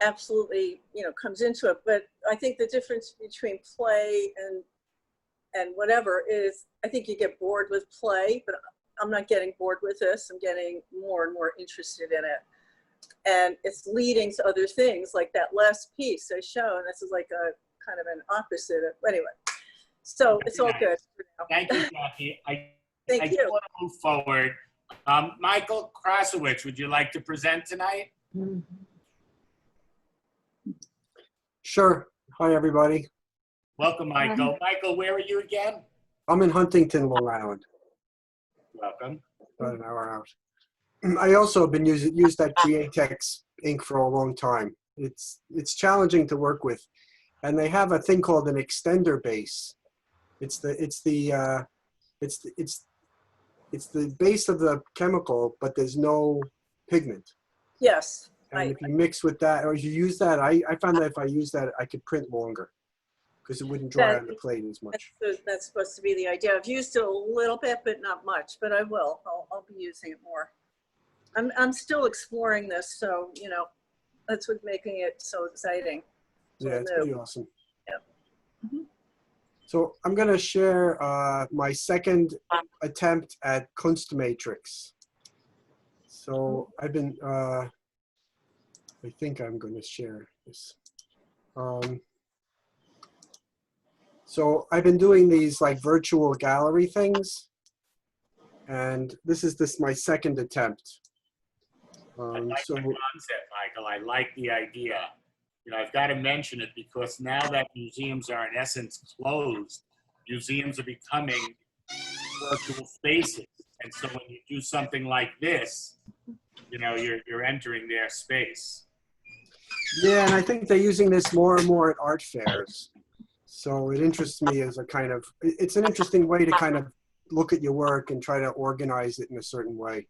absolutely, you know, comes into it, but I think the difference between play and whatever is, I think you get bored with play, but I'm not getting bored with this. I'm getting more and more interested in it. And it's leading to other things, like that last piece I shown. This is like a kind of an opposite of, anyway. So it's all good for now. Thank you, Jackie. Thank you. Want to move forward. Michael Krasowicz, would you like to present tonight? Sure. Hi, everybody. Welcome, Michael. Michael, where are you again? I'm in Huntington, Long Island. Welcome. About an hour out. I also have been used that Createx ink for a long time. It's challenging to work with, and they have a thing called an extender base. It's the base of the chemical, but there's no pigment. Yes. And if you mix with that, or if you use that, I found that if I use that, I could print longer because it wouldn't dry on the plate as much. That's supposed to be the idea. I've used it a little bit, but not much, but I will. I'll be using it more. I'm still exploring this, so you know, that's what's making it so exciting. So Yeah, it's new. pretty awesome. Yeah. So I'm going to share my second attempt at Kunstmatrix. So I've been, I think I'm going to share this. So I've been doing these like virtual gallery things, and this is my second attempt. I like the concept, Michael. I like the idea. You know, I've got to mention it because now that museums are in essence closed, museums are becoming virtual spaces. And so when you do something like this, you know, you're entering their space. Yeah, and I think they're using this more and more at art fairs. So it interests me as a kind of, it's an interesting way to kind of look at your work and try to organize it in a certain way.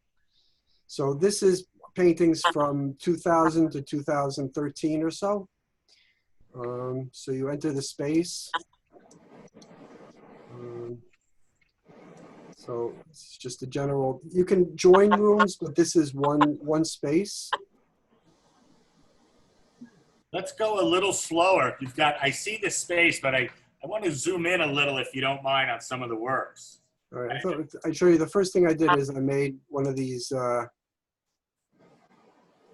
So this is paintings from 2000 to 2013 or so. So you enter the space. So it's just a general, you can join rooms, but this is one space. Let's go a little slower. You've got, I see the space, but I want to zoom in a little, if you don't mind, on some of the works. All right, I thought I'd show you. The first thing I did is I made one of these,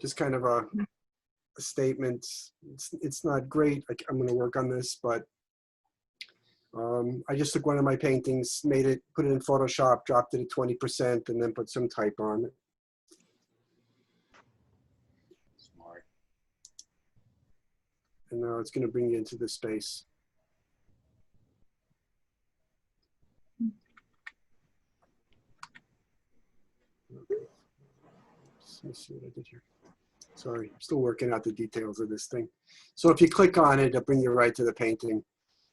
just kind of a statement. It's not great. I'm going to work on this, but I just took one of my paintings, made it, put it in Photoshop, dropped it at 20%, and then put some type on it. Smart. And now it's going to bring you into this space. Let me see what I did here. Sorry, I'm still working out the details of this thing. So if you click on it, it'll bring you right to the painting.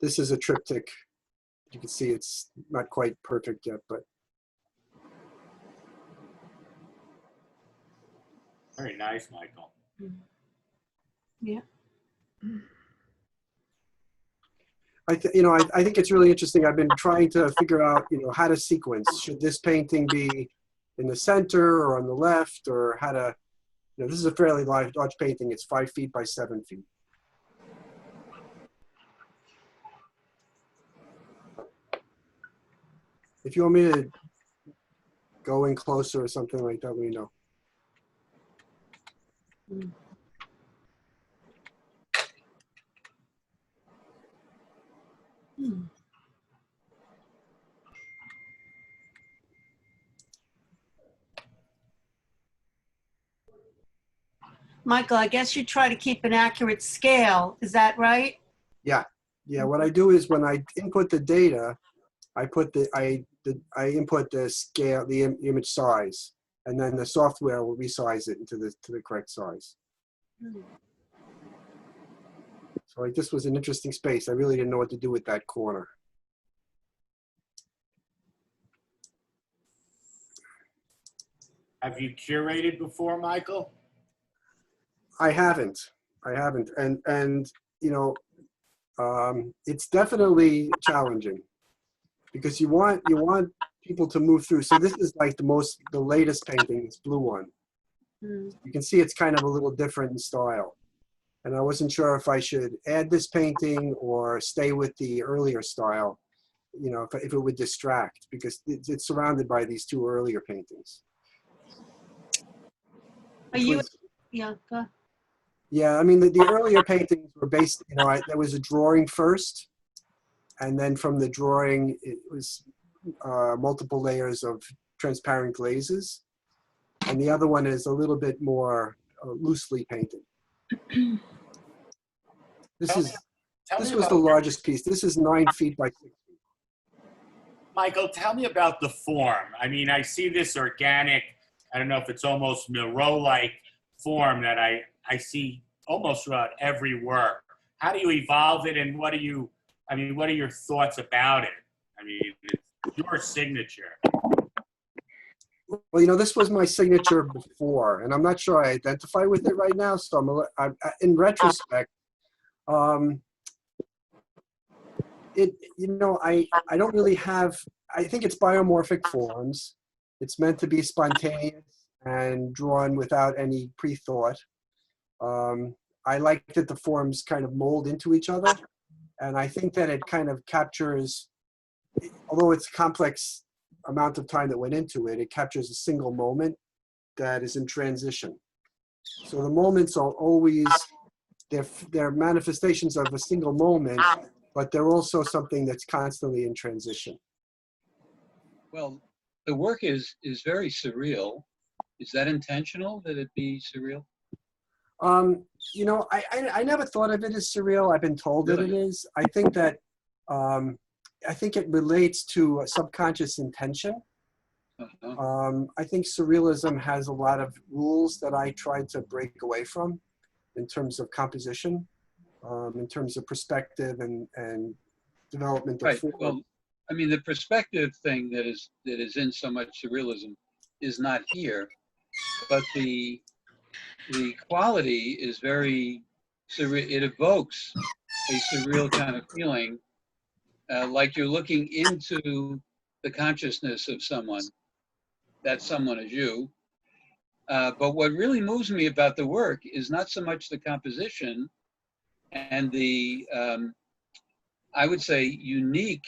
This is a triptych. You can see it's not quite perfect yet, but. Very nice, Michael. Yeah. I think it's really interesting. I've been trying to figure out, how to sequence. Should this painting be in the center or on the left, or how to, this is a fairly large painting. It's 5 feet by 7 feet. If you want me to go in closer or something like that, let me know. Michael, I guess you try to keep an accurate scale. Is that right? Yeah. Yeah. What I do is when I input the data, I input the scale, the image size, and then the software will resize it to the correct size. So like this was an interesting space. I really didn't know what to do with that corner. Have you curated before, Michael? I haven't, and it's definitely challenging because you want people to move through. So this is like the latest painting, this blue one. You can see it's kind of a little different in style, and I wasn't sure if I should add this painting or stay with the earlier style, if it would distract, because it's surrounded by these two earlier paintings. Are you? Yeah. Go ahead. Yeah, I mean, the earlier paintings were based, there was a drawing first, and then from the drawing, it was multiple layers of transparent glazes. And the other one is a little bit more loosely painted. This was the largest piece. This is 9 feet by 6 feet. Michael, tell me about the form. I mean, I see this organic, I don't know if it's almost Miro-like form that I see almost throughout every work. How do you evolve it, and what are your thoughts about it? I mean, it's your signature. Well, this was my signature before, and I'm not sure I identify with it right now. So I'm in retrospect, I don't really have, I think it's biomorphic forms. It's meant to be spontaneous. and drawn without any pre-thought. I like that the forms kind of mold into each other. And I think that it kind of captures, although it's a complex amount of time that went into it, it captures a single moment that is in transition. So the moments are always, they're manifestations of a single moment, but they're also something that's constantly in transition. Well, the work is very surreal. Is that intentional, that it be surreal? You know, I never thought of it as surreal. I've been told that it is. I think that, I think it relates to a subconscious intention. I think surrealism has a lot of rules that I tried to break away from in terms of composition, in terms of perspective and development of form. Well, I mean, the perspective thing that is in so much surrealism is not here, but the quality is very surreal. It evokes a surreal kind of feeling, like you're looking into the consciousness of someone. That someone is you. But what really moves me about the work is not so much the composition and the, I would say, unique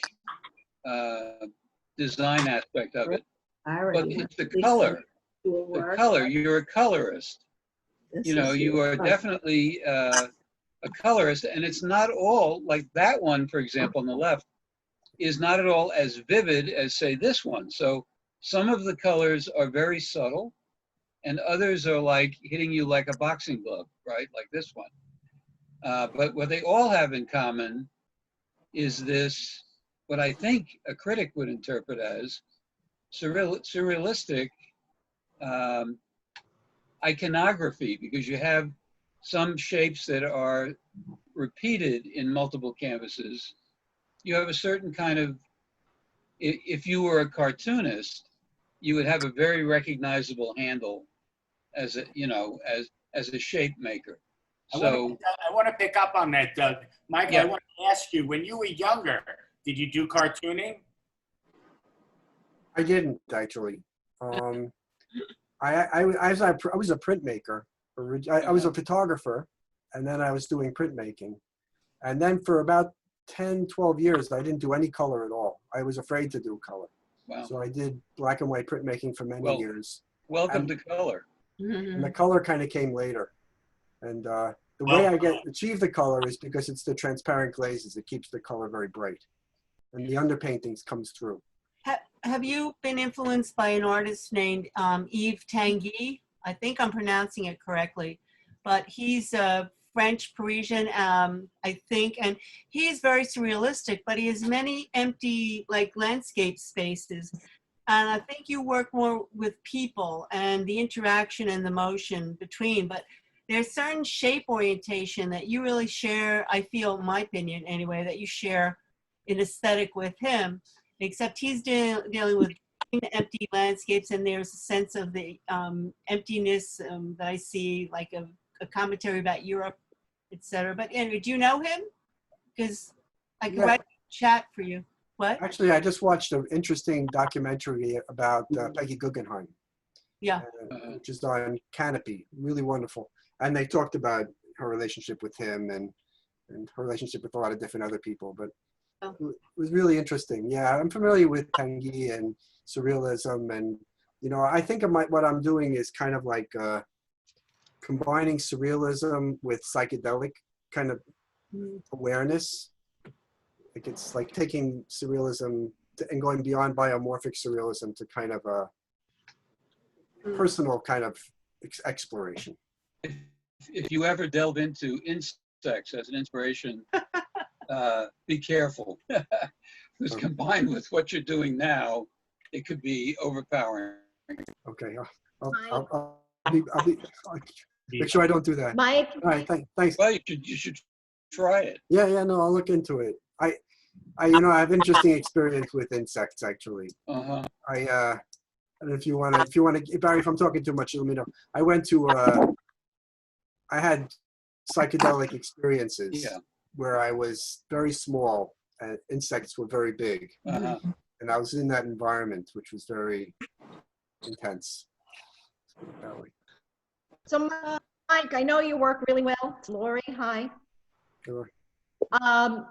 design aspect of it, but it's the color. The color. You're a colorist. You know, you are definitely a colorist, and it's not all, like that one, for example, on the left, is not at all as vivid as, say, this one. So some of the colors are very subtle, and others are like hitting you like a boxing glove, right? Like this one. But what they all have in common is this, what I think a critic would interpret as surrealistic iconography, because you have some shapes that are repeated in multiple canvases. You have a certain kind of, if you were a cartoonist, you would have a very recognizable handle as a, you know, as a shape maker. So I want to pick up on that, Doug. Michael, Yeah. I want to ask you, when you were younger, did you do cartooning? I didn't actually. I was a printmaker. I was a photographer, and then I was doing printmaking. And then for about 10, 12 years, I didn't do any color at all. I was afraid to do color. Wow. So I did black and white printmaking for many years. Welcome to color. And the color kind of came later. And the way I achieve the color is because it's the transparent glazes. It keeps the color very bright. And the underpaintings comes through. Have you been influenced by an artist named Yves Tanguy? I think I'm pronouncing it correctly, but he's French Parisian, I think, and he's very surrealistic, but he has many empty like landscape spaces. And I think you work more with people and the interaction and the motion between, but there's certain shape orientation that you really share, I feel, in my opinion anyway, that you share in aesthetic with him, except he's dealing with empty landscapes, and there's a sense of the emptiness that I see, like a commentary about Europe, etc. But anyway, do you know him? Because I can write a chat for you. What? Actually, I just watched an interesting documentary about Peggy Guggenheim. Yeah. Which is on Canopy. Really wonderful. And they talked about her relationship with him and her relationship with a lot of different other people. But it was really interesting. Yeah, I'm familiar with Tanguy and surrealism. And, you know, I think what I'm doing is kind of like combining surrealism with psychedelic kind of awareness. Like it's like taking surrealism and going beyond biomorphic surrealism to kind of a personal kind of exploration. If you ever delve into insects as an inspiration, be careful. Because combined with what you're doing now, it could be overpowering. Okay, I'll make sure I don't do that. Mike. All right, thanks. Well, you should try it. Yeah, no, I'll look into it. I have interesting experience with insects actually. I don't know if you want to, Barry, if I'm talking too much, let me know. I went to, I had psychedelic experiences where I was very small and insects were very big. And I was in that environment, which was very intense. So Mike, I know you work really well. It's Lori, hi. Sure. And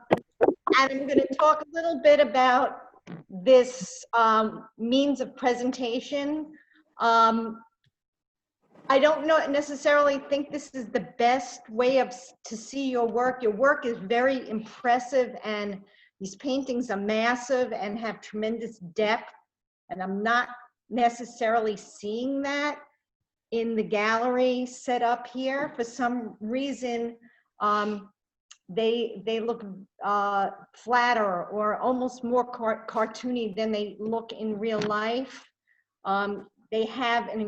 I'm going to talk a little bit about this means of presentation. I don't necessarily think this is the best way to see your work. Your work is very impressive, and these paintings are massive and have tremendous depth. And I'm not necessarily seeing that in the gallery set up here. For some reason, they look flatter or almost more cartoony than they look in real life. They have an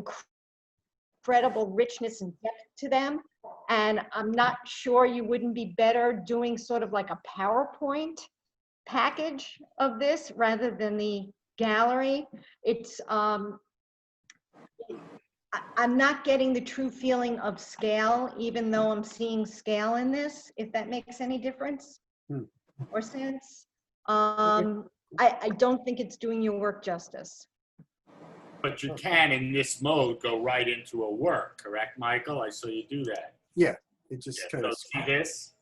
incredible richness and depth to them. And I'm not sure you wouldn't be better doing sort of like a PowerPoint package of this rather than the gallery. It's, I'm not getting the true feeling of scale, even though I'm seeing scale in this, if that makes any difference or sense. I don't think it's doing your work justice. But you can, in this mode, go right into a work, correct, Michael? I saw you do that. Yeah, it just kind of. So see this?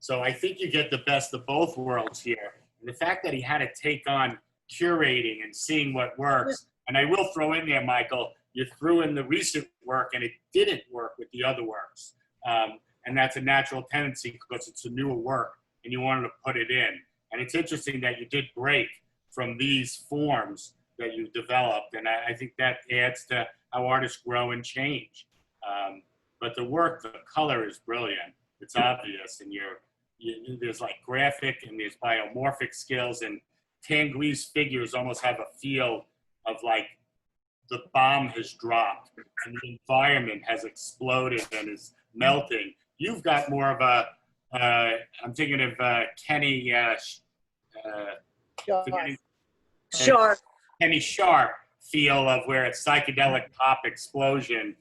So I think you get the best of both worlds here. And the fact that he had to take on curating and seeing what works. And I will throw in there, Michael, you threw in the recent work and it didn't work with the other works. And that's a natural tendency because it's a newer work and you wanted to put it in. And it's interesting that you did break from these forms that you developed. And I think that adds to how artists grow and change. But the work, the color is brilliant. It's obvious. And there's like graphic and there's biomorphic skills, and Tanguy's figures almost have a feel of like the bomb has dropped and the environment has exploded and is melting. You've got more of a, I'm thinking of Kenny, Sharp. Kenny Sharp feel of where it's psychedelic pop explosion.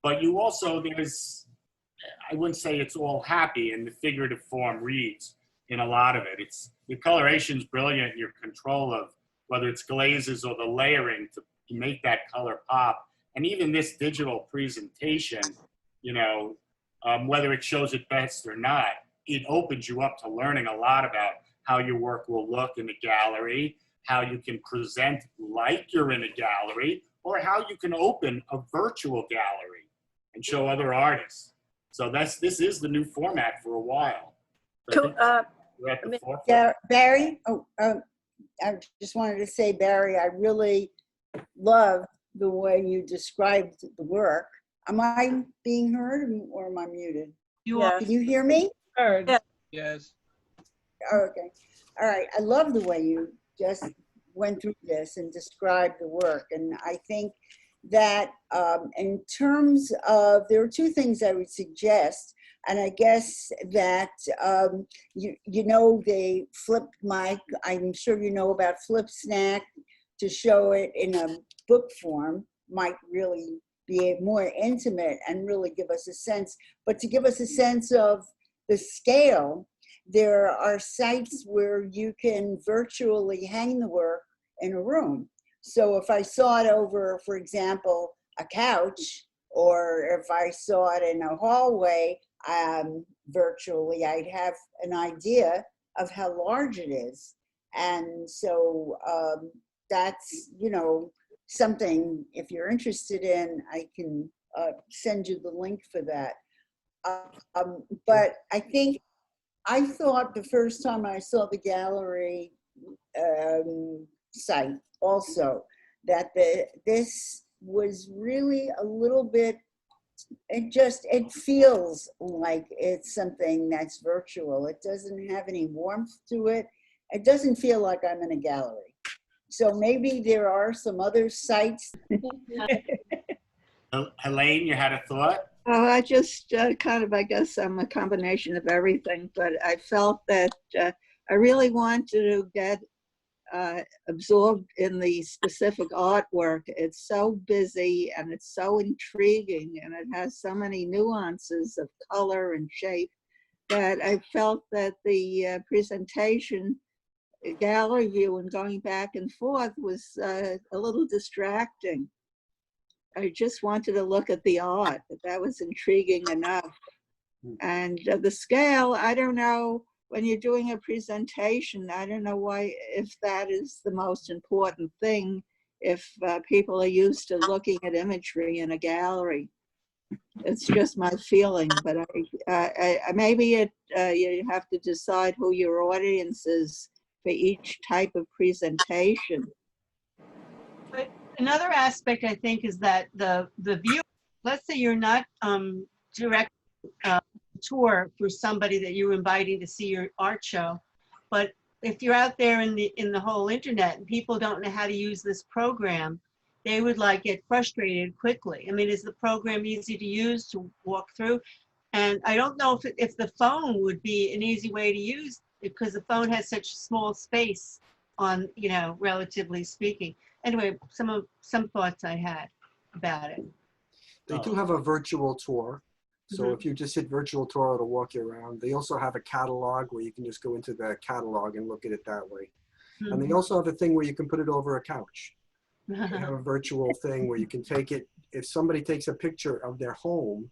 But you also, I wouldn't say it's all happy, and the figurative form reads in a lot of it. The coloration's brilliant, your control of whether it's glazes or the layering to make that color pop. And even this digital presentation, whether it shows it best or not, it opens you up to learning a lot about how your work will look in the gallery, how you can present like you're in a gallery, or how you can open a virtual gallery and show other artists. So this is the new format for a while. Yeah, Barry, I just wanted to say, Barry, I really love the way you described the work. Am I being heard or am I muted? You are. Can you hear me? Heard. Yes. Oh, okay. All right. I love the way you just went through this and described the work. And I think that in terms of, there are two things I would suggest. And I guess that, they flipped Mike. I'm sure you know about Flip Snack. To show it in a book form might really be more intimate and really give us a sense. But to give us a sense of the scale, there are sites where you can virtually hang the work in a room. So if I saw it over, for example, a couch, or if I saw it in a hallway, virtually, I'd have an idea of how large it is. And so that's, something, if you're interested in, I can send you the link for that. But I thought the first time I saw the gallery site also, that this was really a little bit, it feels like it's something that's virtual. It doesn't have any warmth to it. It doesn't feel like I'm in a gallery. So maybe there are some other sites. Helene, you had a thought? Oh, I just I guess I'm a combination of everything, but I felt that I really wanted to get absorbed in the specific artwork. It's so busy and it's so intriguing, and it has so many nuances of color and shape that I felt that the presentation, gallery view, and going back and forth was a little distracting. I just wanted to look at the art. That was intriguing enough. And the scale, I don't know, when you're doing a presentation, I don't know why, if that is the most important thing, if people are used to looking at imagery in a gallery. It's just my feeling, but maybe you have to decide who your audience is for each type of presentation. But another aspect, I think, is that the viewer, let's say you're not direct tour for somebody that you're inviting to see your art show, but if you're out there in the whole internet and people don't know how to use this program, they would like get frustrated quickly. I mean, is the program easy to use to walk through? And I don't know if the phone would be an easy way to use, because the phone has such small space on, you know, relatively speaking. Anyway, some thoughts I had about it. They do have a virtual tour. So if you just hit virtual tour, it'll walk you around. They also have a catalog where you can just go into the catalog and look at it that way. And they also have a thing where you can put it over a couch. They have a virtual thing where you can take it. If somebody takes a picture of their home,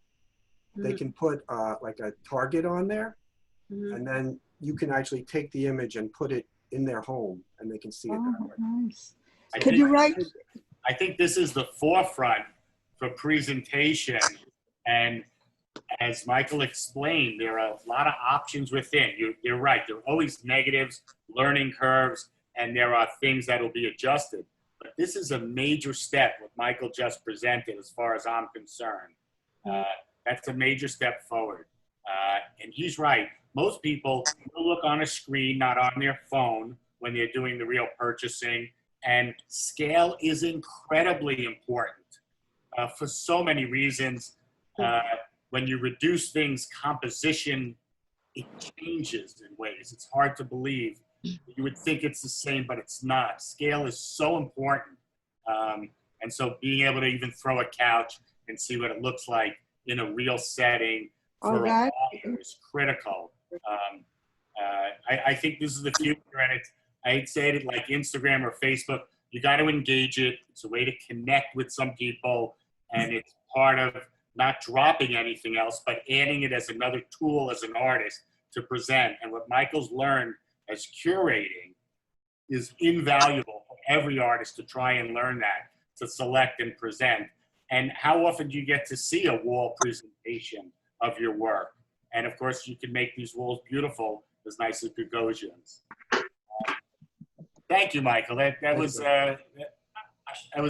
they can put like a target on there. And then you can actually take the image and put it in their home and they can see it that way. Nice. Could you write? I think this is the forefront for presentation. And as Michael explained, there are a lot of options within. You're right. There are always negatives, learning curves, and there are things that will be adjusted. But this is a major step, what Michael just presented, as far as I'm concerned. That's a major step forward. And he's right. Most people will look on a screen, not on their phone, when they're doing the real purchasing. And scale is incredibly important for so many reasons. When you reduce things, composition, it changes in ways. It's hard to believe. You would think it's the same, but it's not. Scale is so important. And so being able to even throw a couch and see what it looks like in a real setting for a author is critical. I think this is the future, and I'd say it like Instagram or Facebook. You got to engage it. It's a way to connect with some people, and it's part of not dropping anything else, but adding it as another tool as an artist to present. And what Michael's learned as curating is invaluable for every artist to try and learn that, to select and present. And how often do you get to see a wall presentation of your work? And of course, you can make these walls beautiful, as nice as Gagosians. Thank you, Michael. That was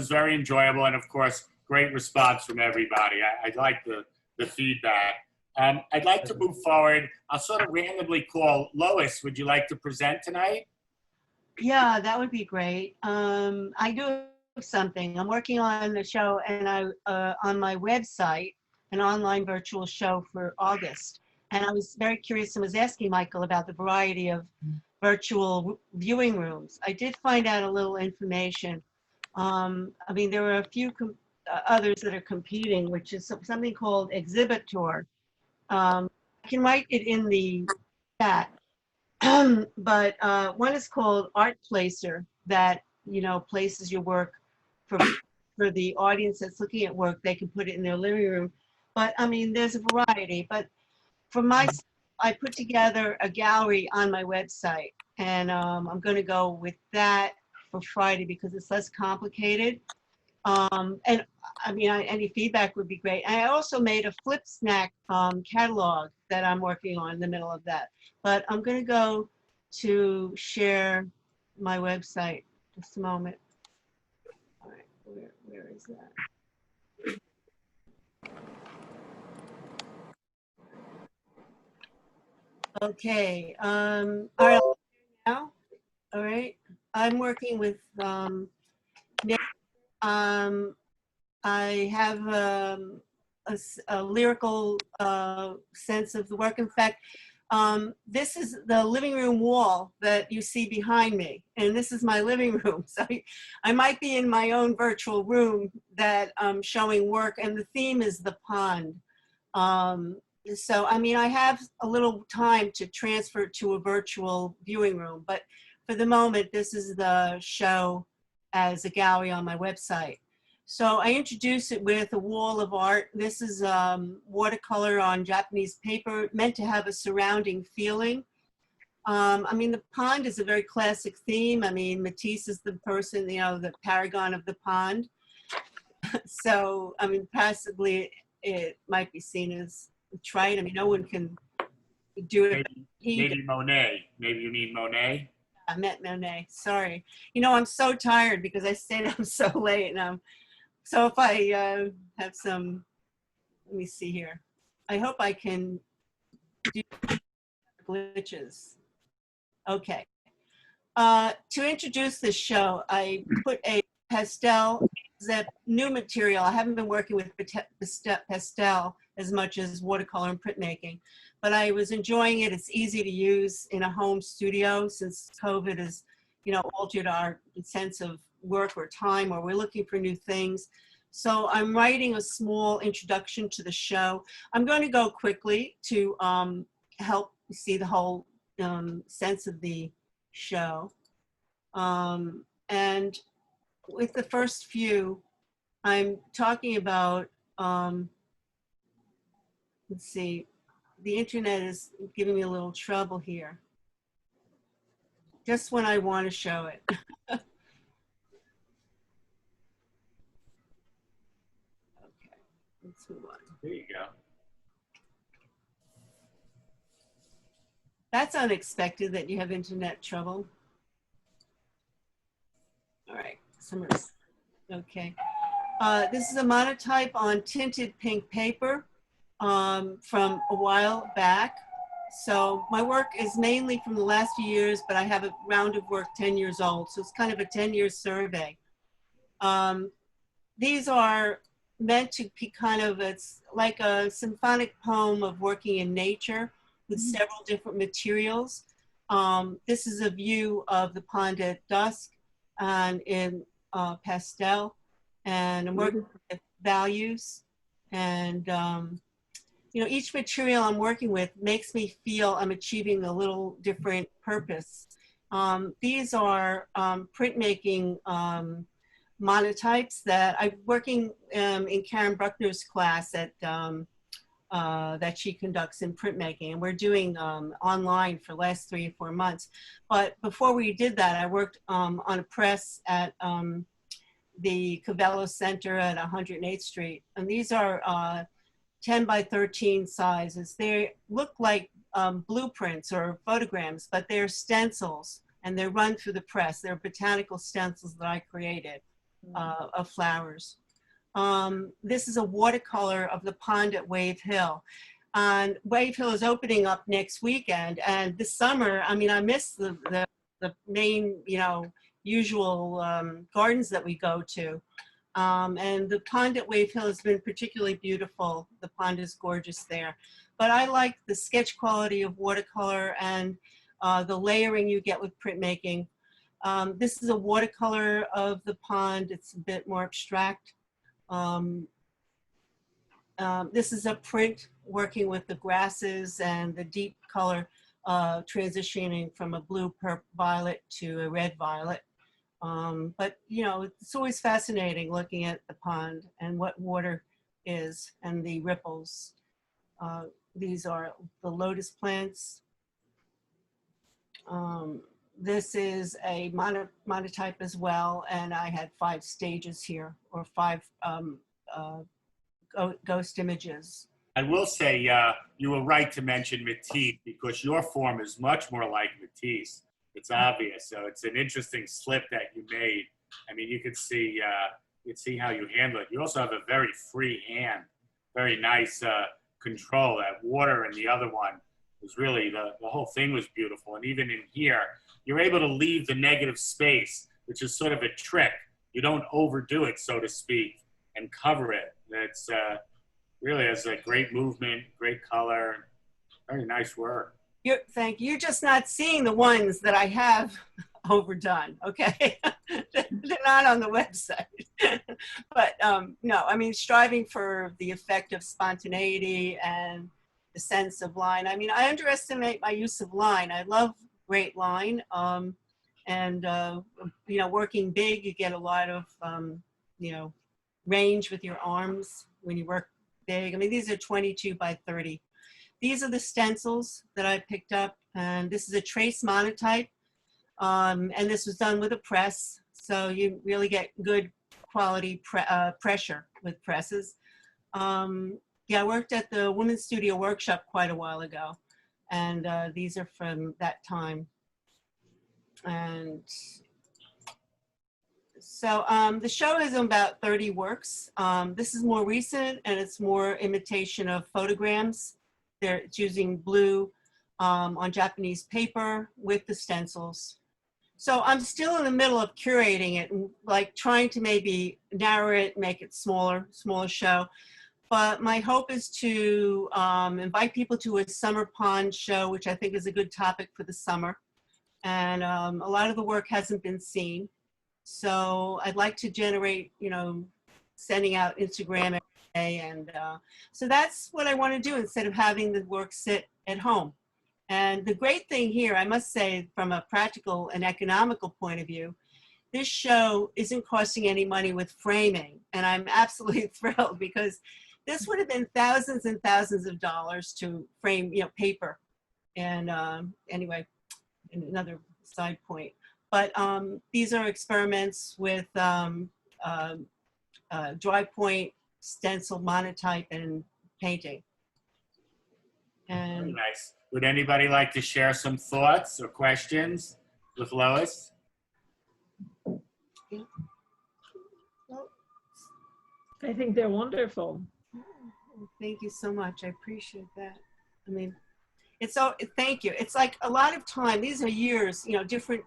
very enjoyable, and of course, great response from everybody. I like the feedback. I'd like to move forward. I'll sort of randomly call Lois. Would you like to present tonight? Yeah, that would be great. I do something. I'm working on a show, and on my website, an online virtual show for August. And I was very curious and was asking Michael about the variety of virtual viewing rooms. I did find out a little information. I mean, there are a few others that are competing, which is something called Exhibitor. I can write it in the chat, but one is called Art Placer, that, you know, places your work for the audience that's looking at work. They can put it in their living room. But I mean, there's a variety. But for myself, I put together a gallery on my website, and I'm going to go with that for Friday because it's less complicated. And I mean, any feedback would be great. I also made a Flip Snack catalog that I'm working on in the middle of that. But I'm going to go to share my website. Just a moment. All right, where is that? Okay. All right. Now, all right. I'm working with Nick. I have a lyrical sense of the work. In fact, this is the living room wall that you see behind me, and this is my living room. So I might be in my own virtual room that I'm showing work, and the theme is the pond. So, I mean, I have a little time to transfer to a virtual viewing room, but for the moment, this is the show as a gallery on my website. So I introduce it with a wall of art. This is watercolor on Japanese paper, meant to have a surrounding feeling. I mean, the pond is a very classic theme. I mean, Matisse is the person, you know, the paragon of the pond. So, I mean, possibly it might be seen as trite. I mean, no one can do it. Maybe Monet. Maybe you mean Monet? I meant Monet, sorry. You know, I'm so tired because I stayed up so late. And so if I have some, let me see here. I hope I can do glitches. Okay. To introduce this show, I put a pastel, that new material. I haven't been working with pastel as much as watercolor and printmaking, but I was enjoying it. It's easy to use in a home studio since COVID has, you know, altered our sense of work or time, or we're looking for new things. So I'm writing a small introduction to the show. I'm going to go quickly to help see the whole sense of the show. And with the first few, I'm talking about, let's see, the internet is giving me a little trouble here. Just when I want to show it. Okay, let's move on. There you go. That's unexpected that you have internet trouble. All right, okay. This is a monotype on tinted pink paper from a while back. So my work is mainly from the last few years, but I have a round of work 10 years old. So it's kind of a 10-year survey. These are meant to be kind of, it's like a symphonic poem of working in nature with several different materials. This is a view of the pond at dusk and in pastel, and I'm working with values, and you know, each material I'm working with makes me feel I'm achieving a little different purpose. These are printmaking monotypes that I'm working in Karen Bruckner's class at that she conducts in printmaking, and we're doing online for the last 3 or 4 months. But before we did that, I worked on a press at the Cavello Center at 108th Street, and these are 10 by 13 sizes. They look like blueprints or photograms, but they're stencils, and they're run through the press. They're botanical stencils that I created of flowers. This is a watercolor of the pond at Wave Hill. And Wave Hill is opening up next weekend. And this summer, I mean, I miss the main, you know, usual gardens that we go to. And the pond at Wave Hill has been particularly beautiful. The pond is gorgeous there. But I like the sketch quality of watercolor and the layering you get with printmaking. This is a watercolor of the pond. It's a bit more abstract. This is a print working with the grasses and the deep color transitioning from a blue purple violet to a red violet. But you know, it's always fascinating looking at the pond and what water is and the ripples. These are the lotus plants. This is a monotype as well, and I had 5 stages here, or 5 ghost images. I will say you were right to mention Matisse, because your form is much more like Matisse. It's obvious, so it's an interesting slip that you made. I mean, you could see how you handle it. You also have a very free hand, very nice control. That water and the other one was really, the whole thing was beautiful. And even in here, you're able to leave the negative space, which is sort of a trick. You don't overdo it, so to speak, and cover it. It's really has a great movement, great color, very nice work. Thank you. You're just not seeing the ones that I have overdone, okay? They're not on the website. But no, I mean, striving for the effect of spontaneity and the sense of line. I mean, I underestimate my use of line. I love great line. And, you know, working big, you get a lot of, you know, range with your arms when you work big. I mean, these are 22 by 30. These are the stencils that I picked up, and this is a trace monotype, and this was done with a press, so you really get good quality pressure with presses. Yeah, I worked at the Women's Studio Workshop quite a while ago, and these are from that time. And so the show is about 30 works. This is more recent, and it's more imitation of photograms. It's using blue on Japanese paper with the stencils. So I'm still in the middle of curating it, and like trying to maybe narrow it, make it smaller show. But my hope is to invite people to a summer pond show, which I think is a good topic for the summer. And a lot of the work hasn't been seen. So I'd like to generate, you know, sending out Instagram every day. And so that's what I want to do instead of having the work sit at home. And the great thing here, I must say, from a practical and economical point of view, this show isn't costing any money with framing. And I'm absolutely thrilled because this would have been thousands and thousands of dollars to frame, you know, paper. And anyway, another side point. But these are experiments with dry point, stencil, monotype, and painting. And very nice. Would anybody like to share some thoughts or questions with Lois? I think they're wonderful. Thank you so much. I appreciate that. I mean, it's so, thank you. It's like a lot of time. These are years, you know, different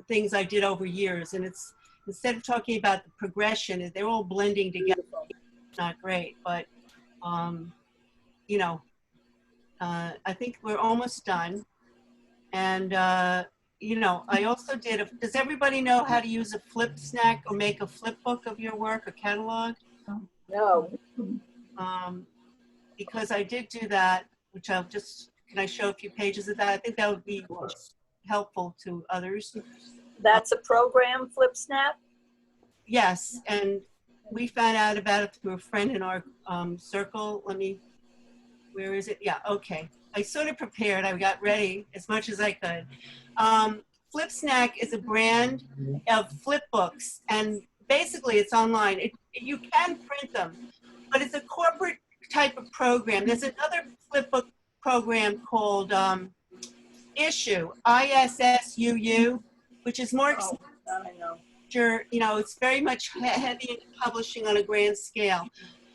things I did over years. And it's, instead of talking about the progression, they're all blending together. It's not great, but, you know, I think we're almost done. And, you know, I also did, does everybody know how to use a flip snack or make a flip book of your work, a catalog? No. Because I did do that, which I'll just, can I show a few pages of that? I think that would be helpful to others. That's a program, FlipSnap? Yes, and we found out about it through a friend in our circle. Let me, where is it? Yeah, okay. I sort of prepared, I got ready as much as I could. FlipSnack is a brand of flip books, and basically it's online. You can print them, but it's a corporate type of program. There's another flip book program called Issue, ISSUU, which is more expensive. You know, it's very much heavy into publishing on a grand scale.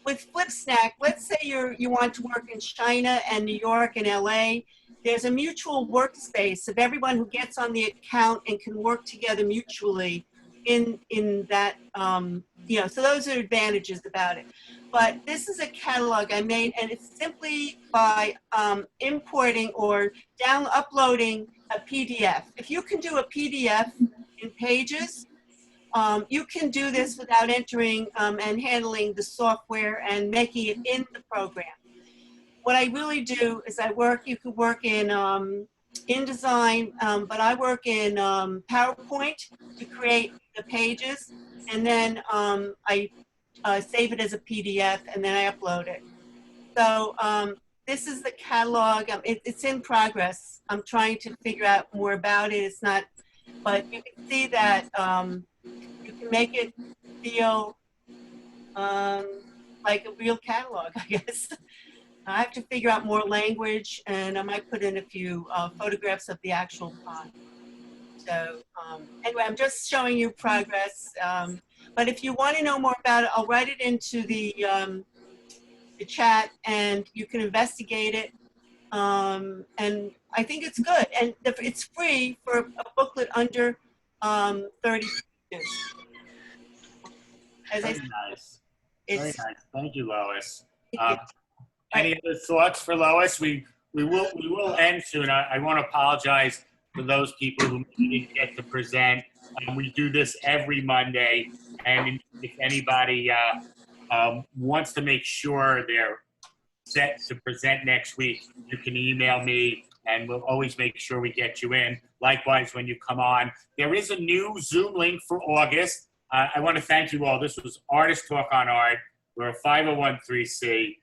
With FlipSnack, let's say you want to work in China and New York and LA. There's a mutual workspace of everyone who gets on the account and can work together mutually in that, you know, so those are advantages about it. But this is a catalog I made, and it's simply by importing or uploading a PDF. If you can do a PDF in Pages, you can do this without entering and handling the software and making it in the program. What I really do is you could work in InDesign, but I work in PowerPoint to create the pages, and then I save it as a PDF, and then I upload it. So this is the catalog. It's in progress. I'm trying to figure out more about it. It's not, but you can see that you can make it feel like a real catalog, I guess. I have to figure out more language, and I might put in a few photographs of the actual pond. So anyway, I'm just showing you progress. But if you want to know more about it, I'll write it into the chat, and you can investigate it. And I think it's good, and it's free for a booklet under 30 pages. Very nice. Very nice. Thank you, Lois. Any other thoughts for Lois? We will end soon. I want to apologize for those people who didn't get to present. We do this every Monday, and if anybody wants to make sure they're set to present next week, you can email me, and we'll always make sure we get you in. Likewise, when you come on, there is a new Zoom link for August. I want to thank you all. This was Artist Talk on Art. We're a 501(c)(3).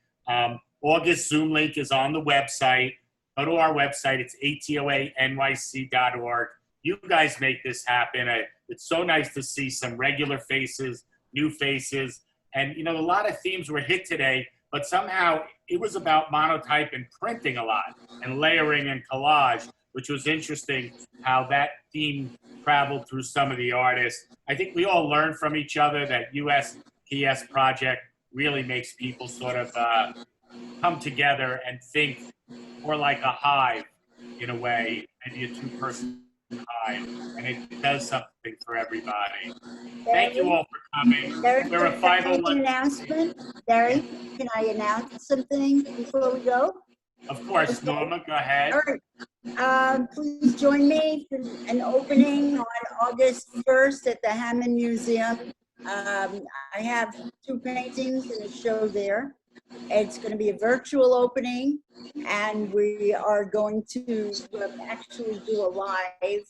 August Zoom link is on the website. Go to our website. It's atoanyc.org. You guys make this happen. It's so nice to see some regular faces, new faces. And, you know, a lot of themes were hit today, but somehow it was about monotype and printing a lot and layering and collage, which was interesting how that theme traveled through some of the artists. I think we all learned from each other that USPS project really makes people sort of come together and think more like a hive in a way, maybe a two-person hive, and it does something for everybody. Thank you all for coming. We're a 501. Announcement. Barry, can I announce something before we go? Of course, Norma, go ahead. All right. Please join me for an opening on August 1st at the Hammond Museum. I have 2 paintings in a show there. It's going to be a virtual opening, and we are going to actually do a live.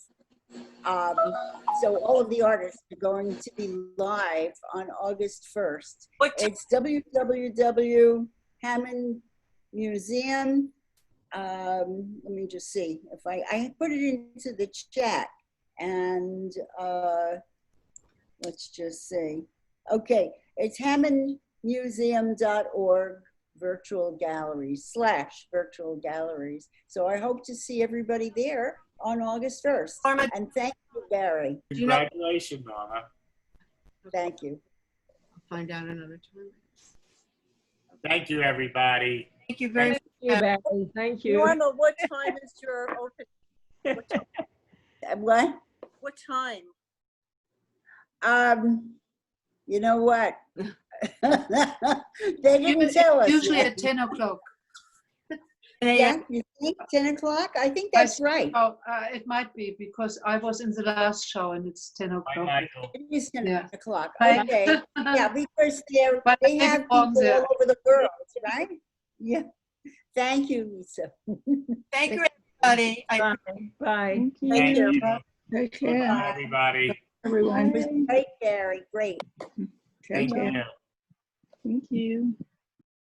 So all of the artists are going to be live on August 1st. It's www.hammondmuseum. Let me just see if I put it into the chat, and let's just see. Okay, it's hammondmuseum.org virtual galleries /virtual galleries. So I hope to see everybody there on August 1st. And thank you, Barry. Congratulations, Norma. Thank you. I'll find out another time. Thank you, everybody. Thank you very much. Barry. Thank you. Norma, what time is your open? What? What time? You know what? They didn't tell us. Usually yet. at 10 o'clock. Yeah, you think 10 o'clock? I think that's right. Oh, it might be because I was in the last show and it's 10 o'clock. It is 10 o'clock. Bye. Okay. Yeah, because they have people all over the world, right? Yeah. Thank you, Lisa. Thank you, everybody. Bye. Thank you. Take care. Bye, everybody. Everyone. Great, Barry. Great. Thank you. Thank you.